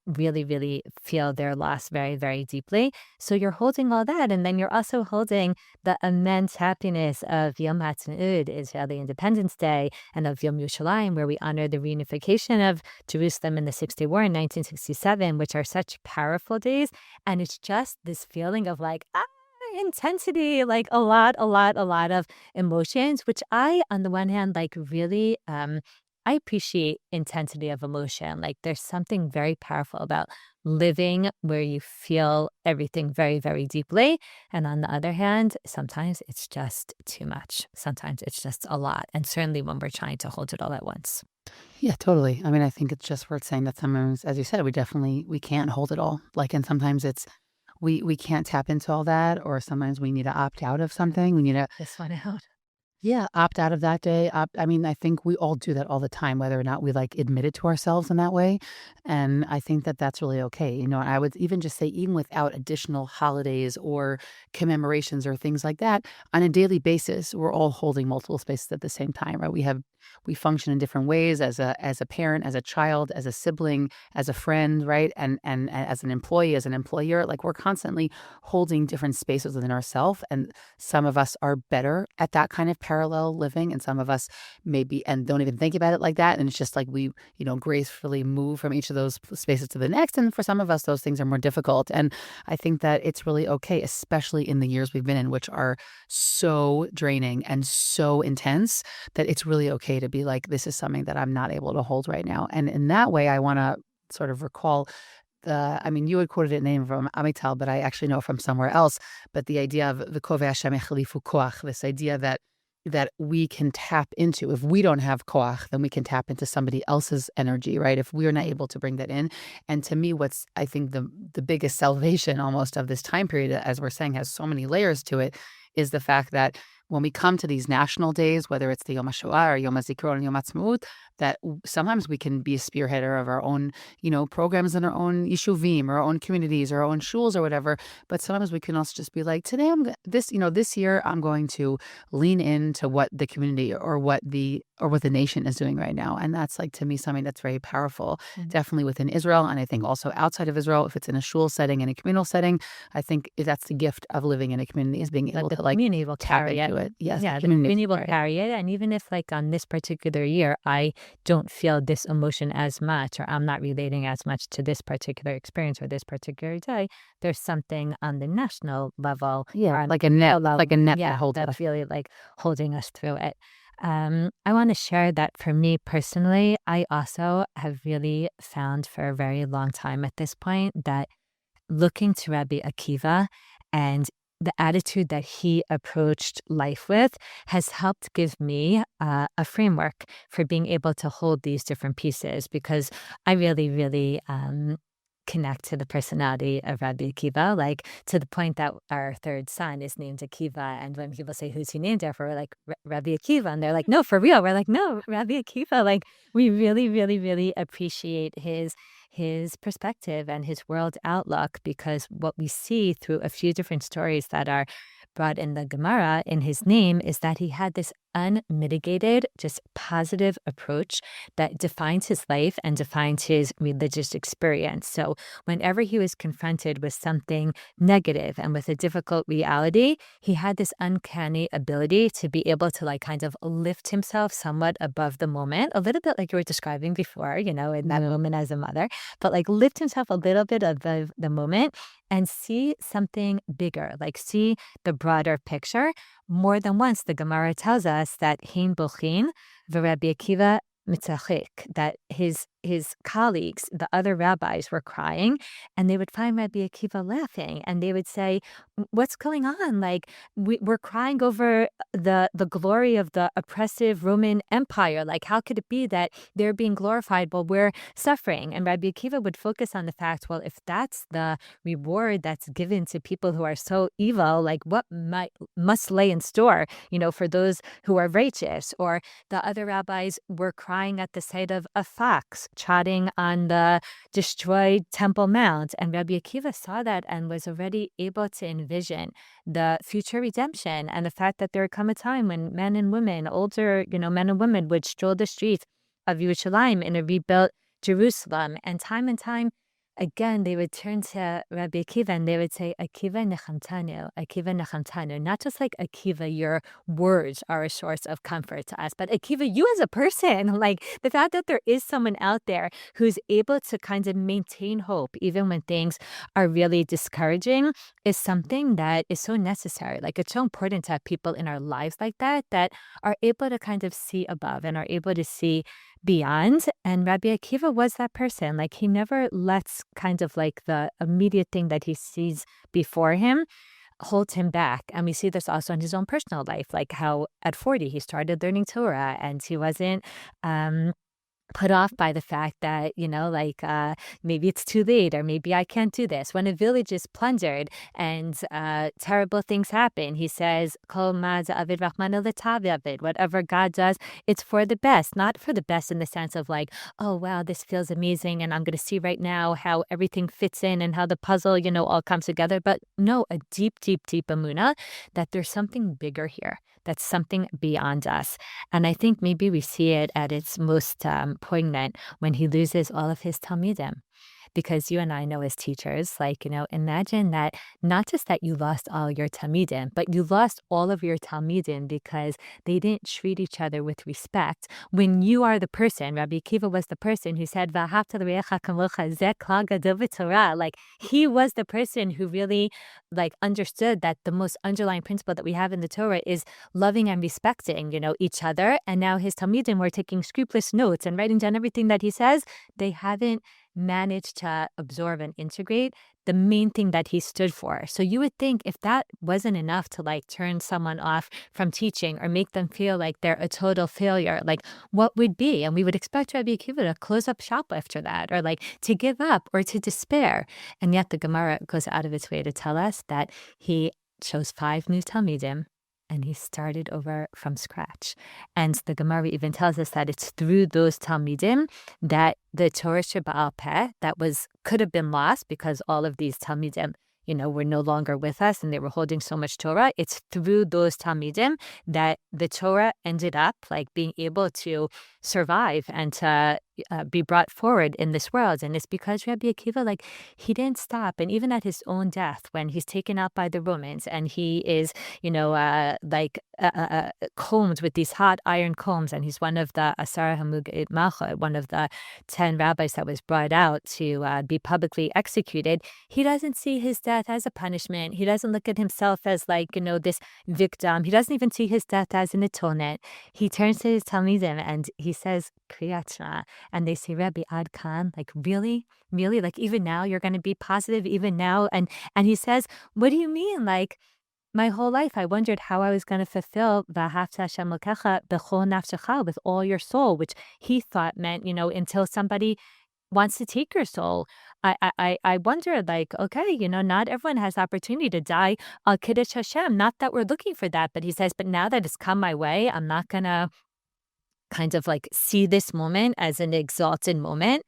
really, really feel their loss very, very deeply. So you're holding all that. And then you're also holding the immense happiness of Yom HaTzmaut, Israeli Independence Day, and of Yom Yerushalayim, where we honor the reunification of Jerusalem in the Six-Day War in 1967, which are such powerful days. And it's just this feeling of like, intensity, like a lot of emotions, which I, on the one hand, like really, I appreciate intensity of emotion. Like there's something very powerful about living where you feel everything very, very deeply. And on the other hand, sometimes it's just too much. Sometimes it's just a lot. And certainly when we're trying to hold it all at once. Yeah, totally. I mean, I think it's just worth saying that sometimes, as you said, we can't hold it all. Like, and sometimes it's we can't tap into all that, or sometimes we need to opt out of something. We need to, This one out. yeah, opt out of that day. I mean, I think we all do that all the time, whether or not we like admit it to ourselves in that way. And I think that that's really okay. I would even just say, even without additional holidays or commemorations or things like that, on a daily basis, we're all holding multiple spaces at the same time, right? We function in different ways as a parent, as a child, as a sibling, as a friend, right? And as an employee, as an employer, like we're constantly holding different spaces within ourselves. And some of us are better at that kind of parallel living, and some of us maybe and don't even think about it like that. And it's just like we, gracefully move from each of those spaces to the next. And for some of us, those things are more difficult. And I think that it's really okay, especially in the years we've been in, which are so draining and so intense, that it's really okay to be like, this is something that I'm not able to hold right now. And in that way, I want to sort of recall you had quoted a name from Amital, but I actually know from somewhere else. But the idea of v'kov Hashem echalifu koach, this idea that we can tap into, if we don't have koach, then we can tap into somebody else's energy, right? If we are not able to bring that in. And to me, what's I think the biggest salvation almost of this time period, as we're saying, has so many layers to it, is the fact that when we come to these national days, whether it's the Yom HaShoah or Yom HaZikaron, Yom HaTzmaut, that sometimes we can be a spearheader of our own, programs in our own yishuvim, or our own communities, or our own shuls, or whatever. But sometimes we can also just be like, today this year I'm going to lean into what the community or what the nation is doing right now. And that's like, to me, something that's very powerful, definitely within Israel. And I think also outside of Israel, if it's in a shul setting, in a communal setting, I think that's the gift of living in a community, is being able to like community will tap carry into it. Yes, Yeah, the community will carry it. And even if like on this particular year, I don't feel this emotion as much, or I'm not relating as much to this particular experience or this particular day, there's something on the national level. Yeah, like a net, Yeah, that holds that's us. really like holding us through it. I want to share that for me personally, I also have really found for a very long time at this point that looking to Rabbi Akiva and the attitude that he approached life with has helped give me a framework for being able to hold these different pieces, because I really, really connect to the personality of Rabbi Akiva, like to the point that our third son is named Akiva. And when people say, who's he named after? We're like, Rabbi Akiva. And they're like, no, for real. We're like, no, Rabbi Akiva. Like, we really, really, really appreciate his perspective and his world outlook, because what we see through a few different stories that are brought in the Gemara in his name is that he had this unmitigated, just positive approach that defines his life and defines his religious experience. So whenever he was confronted with something negative and with a difficult reality, he had this uncanny ability to be able to like kind of lift himself somewhat above the moment, a little bit like you were describing before, in that moment as a mother, but like lift himself a little bit above the moment and see something bigger, like see the broader picture. More than once, the Gemara tells us that Hein Bochin v'Rabbi Akiva mitzachik, that his colleagues, the other rabbis, were crying, and they would find Rabbi Akiva laughing, and they would say, "What's going on? Like we're crying over the glory of the oppressive Roman Empire. Like how could it be that they're being glorified while we're suffering?" And Rabbi Akiva would focus on the fact, well, if that's the reward that's given to people who are so evil, like what must lay in store, for those who are righteous? Or the other rabbis were crying at the sight of a fox trotting on the destroyed Temple Mount. And Rabbi Akiva saw that and was already able to envision the future redemption and the fact that there would come a time when men and women, older, men and women, would stroll the streets of Yerushalayim in a rebuilt Jerusalem. And time again, they would turn to Rabbi Akiva and they would say, Akiva nechamtanu, not just like Akiva, your words are a source of comfort to us, but Akiva, you as a person, like the fact that there is someone out there who's able to kind of maintain hope, even when things are really discouraging, is something that is so necessary. Like it's so important to have people in our lives like that are able to kind of see above and are able to see beyond. And Rabbi Akiva was that person. Like he never lets kind of like the immediate thing that he sees before him hold him back. And we see this also in his own personal life, like how at 40 he started learning Torah and he wasn't put off by the fact that, maybe it's too late or maybe I can't do this. When a village is plundered and terrible things happen, he says, Kol ma'az avid rachmana l'tav, whatever God does, it's for the best, not for the best in the sense of like, oh, wow, this feels amazing and I'm going to see right now how everything fits in and how the puzzle, all comes together. But no, a deep, deep, deep emunah that there's something bigger here, that's something beyond us. And I think maybe we see it at its most poignant when he loses all of his talmidim. Because you and I know as teachers, imagine that not just that you lost all your talmidim, but you lost all of your talmidim because they didn't treat each other with respect. When you are the person, Rabbi Akiva was the person who said, "V'ahavta l'reacha kamocha, zeh klal gadol b'Torah." Like he was the person who really understood that the most underlying principle that we have in the Torah is loving and respecting, each other. And now his talmidim were taking scrupulous notes and writing down everything that he says. They haven't managed to absorb and integrate the main thing that he stood for. So you would think if that wasn't enough to turn someone off from teaching or make them feel like they're a total failure, what would be? And we would expect Rabbi Akiva to close up shop after that, or to give up or to despair. And yet the Gemara goes out of its way to tell us that he chose 5 new Talmidim and he started over from scratch. And the Gemara even tells us that it's through those Talmidim that the Torah Sheba'al Peh that could have been lost because all of these Talmidim, were no longer with us and they were holding so much Torah. It's through those Talmidim that the Torah ended up being able to survive and to be brought forward in this world. And it's because Rabbi Akiva, he didn't stop. And even at his own death, when he's taken out by the Romans and he is, combed with these hot iron combs, and he's one of the Asara Hamugid Malcha, one of the 10 rabbis that was brought out to be publicly executed, he doesn't see his death as a punishment. He doesn't look at himself as this victim. He doesn't even see his death as an atonement. He turns to his Talmidim and he says, Kriyat Shema. And they say, Rabbi Ad Khan, really? Really? Even now you're going to be positive even now? And he says, what do you mean? my whole life, I wondered how I was going to fulfill V'ahavta Hashem Elokecha b'chol nafshecha, with all your soul, which he thought meant, until somebody wants to take your soul. I wonder, like, okay, not everyone has the opportunity to die al Kiddush Hashem. Not that we're looking for that, but he says, but now that it's come my way, I'm not going to kind of like see this moment as an exalted moment.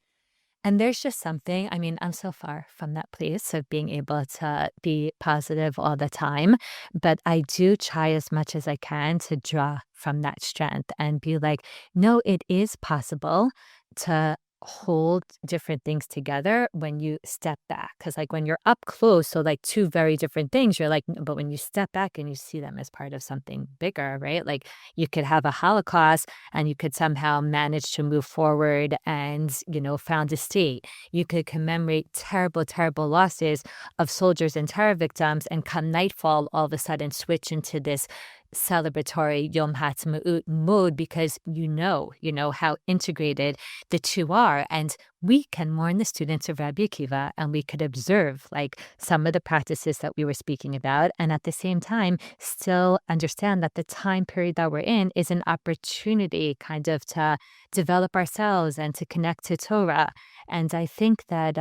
And there's just something, I mean, I'm so far from that place of being able to be positive all the time, but I do try as much as I can to draw from that strength and be like, no, it is possible to hold different things together when you step back. Because, like, when you're up close, so like two very different things, you're like, but when you step back and you see them as part of something bigger, right? Like, you could have a Holocaust and you could somehow manage to move forward and, found a state. You could commemorate terrible, terrible losses of soldiers and terror victims, and come nightfall, all of a sudden switch into this celebratory Yom Ha'atzmaut mode because how integrated the two are. And we can mourn the students of Rabbi Akiva, and we could observe like some of the practices that we were speaking about, and at the same time still understand that the time period that we're in is an opportunity kind of to develop ourselves and to connect to Torah. And I think that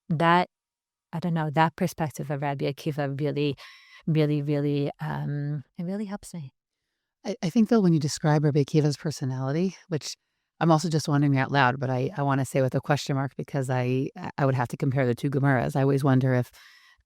that I don't know, that perspective of Rabbi Akiva really, really, really, it really helps me. I think, though, when you describe Rabbi Akiva's personality, which I'm also just wondering out loud, but I want to say with a question mark because I would have to compare the two Gemaras. I always wonder if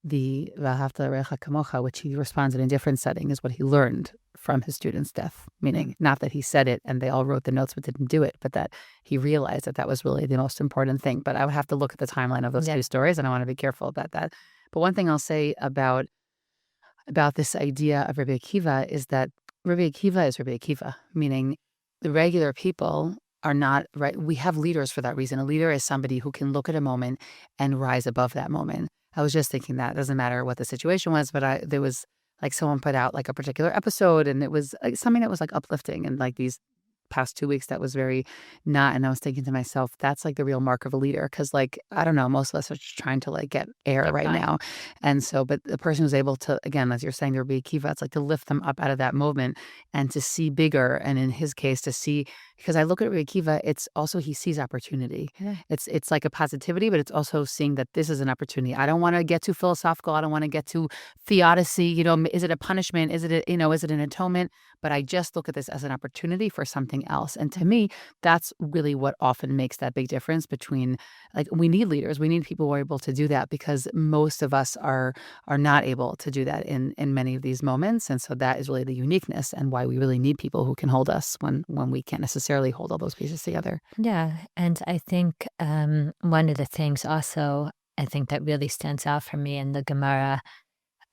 the V'ahavta L'recha Kamocha, which he responds in a different setting, is what he learned from his student's death. Meaning, not that he said it and they all wrote the notes but didn't do it, but that he realized that that was really the most important thing. But I would have to look at the timeline of those two stories, and I want to be careful about that. But one thing I'll say about this idea of Rabbi Akiva is that Rabbi Akiva is Rabbi Akiva, meaning the regular people are not right. We have leaders for that reason. A leader is somebody who can look at a moment and rise above that moment. I was just thinking that it doesn't matter what the situation was, but there was like someone put out like a particular episode, and it was like something that was like uplifting, and like these past 2 weeks that was very not. And I was thinking to myself, that's like the real mark of a leader, because like I don't know, most of us are just trying to like get air right now, and so but the person who's able to, again, as you're saying, there be kiva, it's like to lift them up out of that moment and to see bigger, and in his case to see, because I look at Rabbi Akiva, it's also he sees opportunity. Yeah. It's like a positivity, but it's also seeing that this is an opportunity. I don't want to get too philosophical. I don't want to get too theodicy. Is it a punishment? Is it is it an atonement? But I just look at this as an opportunity for something else. And to me, that's really what often makes that big difference between, like, we need leaders. We need people who are able to do that, because most of us are not able to do that in many of these moments. And so that is really the uniqueness and why we really need people who can hold us when we can't necessarily hold all those pieces together. Yeah. And I think one of the things also, I think that really stands out for me in the Gemara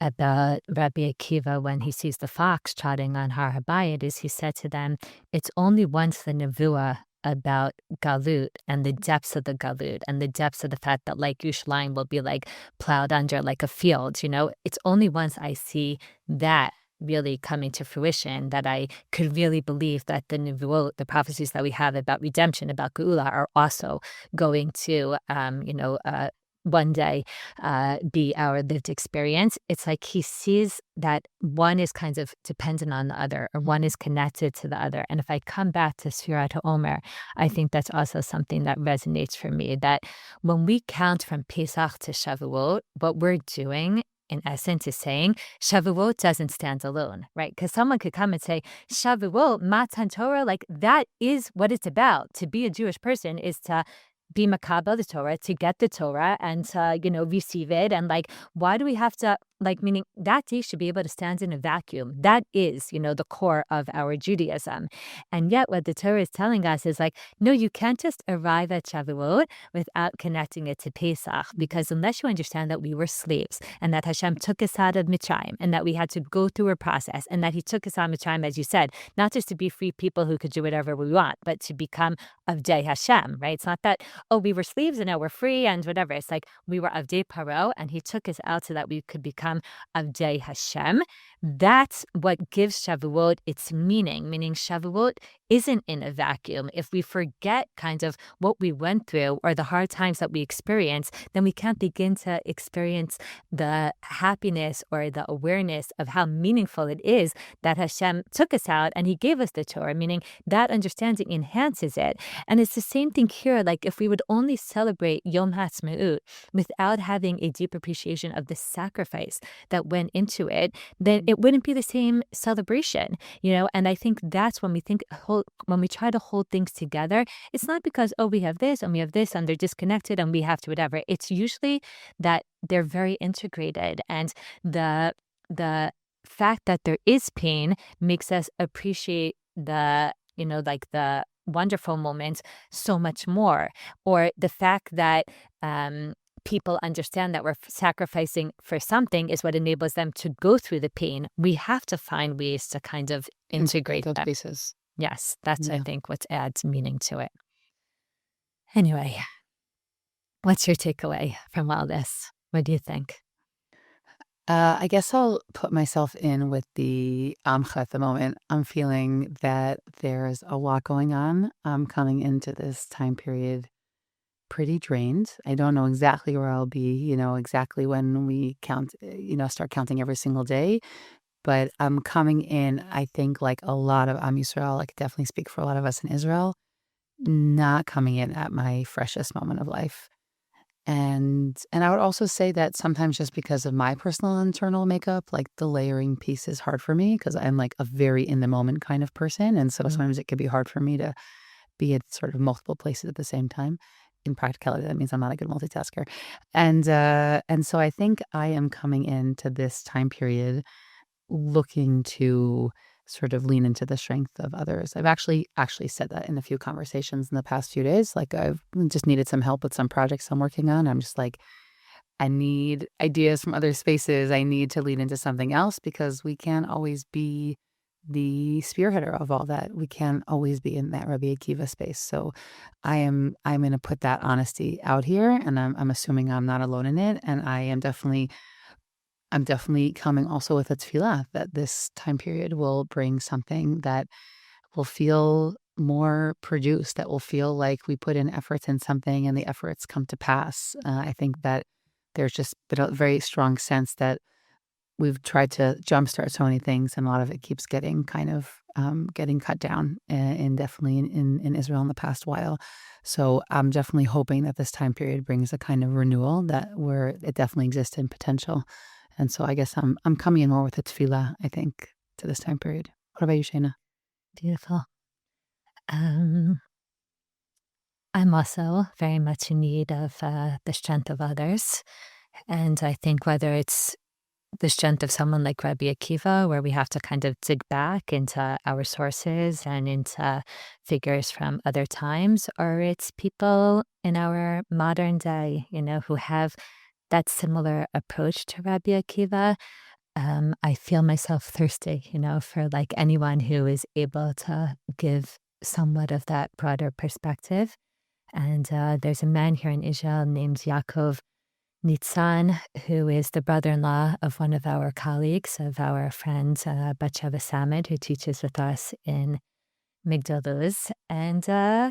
about Rabbi Akiva when he sees the fox trotting on Har Habayit is he said to them, it's only once the nevuah about galut and the depths of the galut and the depths of the fact that like Yerushalayim will be like plowed under like a field, it's only once I see that really coming to fruition that I could really believe that the nevuot, the prophecies that we have about redemption, about geula, are also going to, one day be our lived experience. It's like he sees that one is kind of dependent on the other, or one is connected to the other. And if I come back to Sefirat Ha-omer, I think that's also something that resonates for me, that when we count from Pesach to Shavuot, what we're doing in essence is saying Shavuot doesn't stand alone, right? Because someone could come and say, Shavuot, Matan Torah, like that is what it's about. To be a Jewish person is to be makabel the Torah, to get the Torah and to, receive it. And like, why do we have to, like, meaning that day should be able to stand in a vacuum. That is, the core of our Judaism. And yet what the Torah is telling us is like, no, you can't just arrive at Shavuot without connecting it to Pesach, because unless you understand that we were slaves and that Hashem took us out of Mitzrayim and that we had to go through a process and that he took us out of Mitzrayim, as you said, not just to be free people who could do whatever we want, but to become Avdei Hashem, right? It's not that, oh, we were slaves and now we're free and whatever. It's like we were Avdei Paro and he took us out so that we could become become Avdei Hashem. That's what gives Shavuot its meaning Shavuot isn't in a vacuum. If we forget kind of what we went through or the hard times that we experience, then we can't begin to experience the happiness or the awareness of how meaningful it is that Hashem took us out and he gave us the Torah, meaning that understanding enhances it. And it's the same thing here. Like if we would only celebrate Yom HaAtzmaut without having a deep appreciation of the sacrifice that went into it, then it wouldn't be the same celebration, And I think that's when when we try to hold things together, it's not because, oh, we have this and they're disconnected and we have to whatever. It's usually that they're very integrated, and the fact that there is pain makes us appreciate the wonderful moments so much more, or the fact that people understand that we're sacrificing for something is what enables them to go through the pain. We have to find ways to kind of integrate those them. pieces. Yes, that's, I Yeah. think, what adds meaning to it. Anyway, what's your takeaway from all this? What do you think? I guess I'll put myself in with the Amcha at the moment. I'm feeling that there's a lot going on. I'm coming into this time period pretty drained. I don't know exactly where I'll be, exactly when we count, start counting every single day. But I'm coming in, I think, like a lot of Am Yisrael, I could definitely speak for a lot of us in Israel, not coming in at my freshest moment of life. And I would also say that sometimes just because of my personal internal makeup, like the layering piece is hard for me because I'm like a very in the moment kind of person. And so sometimes it could be hard for me to be at sort of multiple places at the same time. In practicality, that means I'm not a good multitasker. And so I think I am coming into this time period looking to sort of lean into the strength of others. I've actually said that in a few conversations in the past few days. Like I've just needed some help with some projects I'm working on. I'm just like, I need ideas from other spaces. I need to lean into something else because we can't always be the spearheader of all that. We can't always be in that Rabbi Akiva space. So I'm going to put that honesty out here, and I'm assuming I'm not alone in it. And I'm definitely coming also with a tefillah that this time period will bring something that will feel more produced, that will feel like we put in efforts in something and the efforts come to pass. I think that there's just been a very strong sense that we've tried to jumpstart so many things, and a lot of it keeps getting kind of getting cut down, and definitely in Israel in the past while. So I'm definitely hoping that this time period brings a kind of renewal that where it definitely exists in potential. And so I guess I'm coming in more with a tefillah, I think, to this time period. What about you, Shayna? Beautiful. I'm also very much in need of the strength of others. And I think whether it's the strength of someone like Rabbi Akiva, where we have to kind of dig back into our sources and into figures from other times, or it's people in our modern day, who have that similar approach to Rabbi Akiva. I feel myself thirsty, for like anyone who is able to give somewhat of that broader perspective. And there's a man here in Israel named Yaakov Nitzan, who is the brother-in-law of one of our colleagues, of our friend Batsheva Samad, who teaches with us in Migdal Luz. And,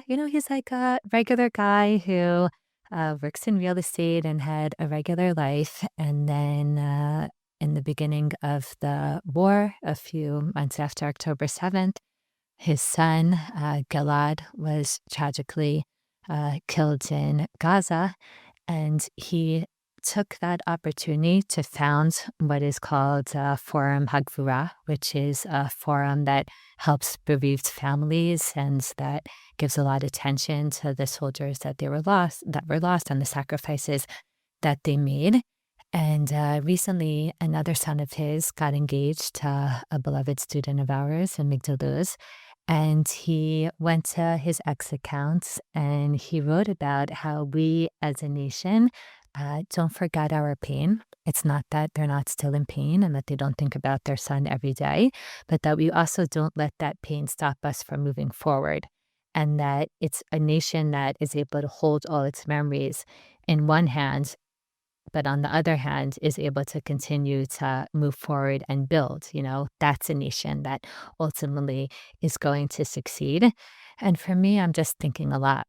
he's like a regular guy who works in real estate and had a regular life. And then in the beginning of the war, a few months after October 7th, his son, Gilad, was tragically killed in Gaza. And he took that opportunity to found what is called Forum Hagvura, which is a forum that helps bereaved families and that gives a lot of attention to the soldiers that were lost, and the sacrifices that they made. And recently, another son of his got engaged to a beloved student of ours in Migdal Luz. And he went to his ex accounts and he wrote about how we as a nation don't forget our pain. It's not that they're not still in pain and that they don't think about their son every day, but that we also don't let that pain stop us from moving forward. And that it's a nation that is able to hold all its memories in one hand but on the other hand, is able to continue to move forward and build. That's a nation that ultimately is going to succeed. And for me, I'm just thinking a lot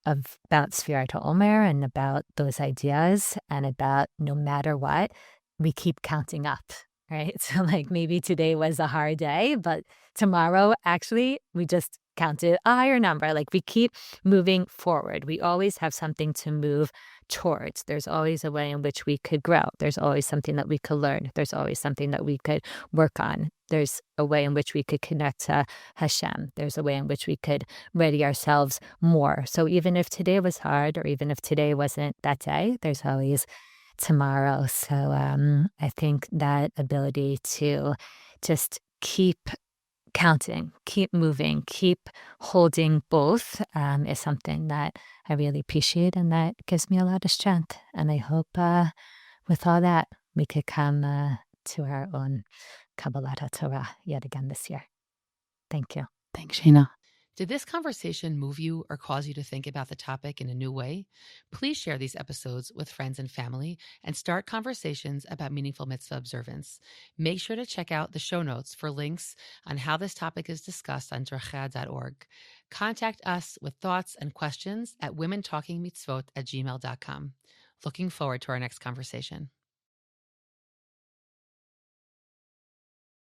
about Sefirat Omer and about those ideas and about no matter what, we keep counting up, right? So, like, maybe today was a hard day, but tomorrow, actually, we just counted a higher number. Like, we keep moving forward. We always have something to move towards. There's always a way in which we could grow. There's always something that we could learn. There's always something that we could work on. There's a way in which we could connect to Hashem. There's a way in which we could ready ourselves more. So even if today was hard, or even if today wasn't that day, there's always tomorrow. So I think that ability to just keep counting, keep moving, keep holding both is something that I really appreciate, and that gives me a lot of strength. And I hope with all that, we could come to our own Kabbalat Torah yet again this year. Thank you. Thanks, Shana. Did this conversation move you or cause you to think about the topic in a new way? Please share these episodes with friends and family and start conversations about meaningful mitzvah observance. Make sure to check out the show notes for links on how this topic is discussed on Deracheha.org. Contact us with thoughts and questions at womentalkingmitzvot@gmail.com. Looking forward to our next conversation.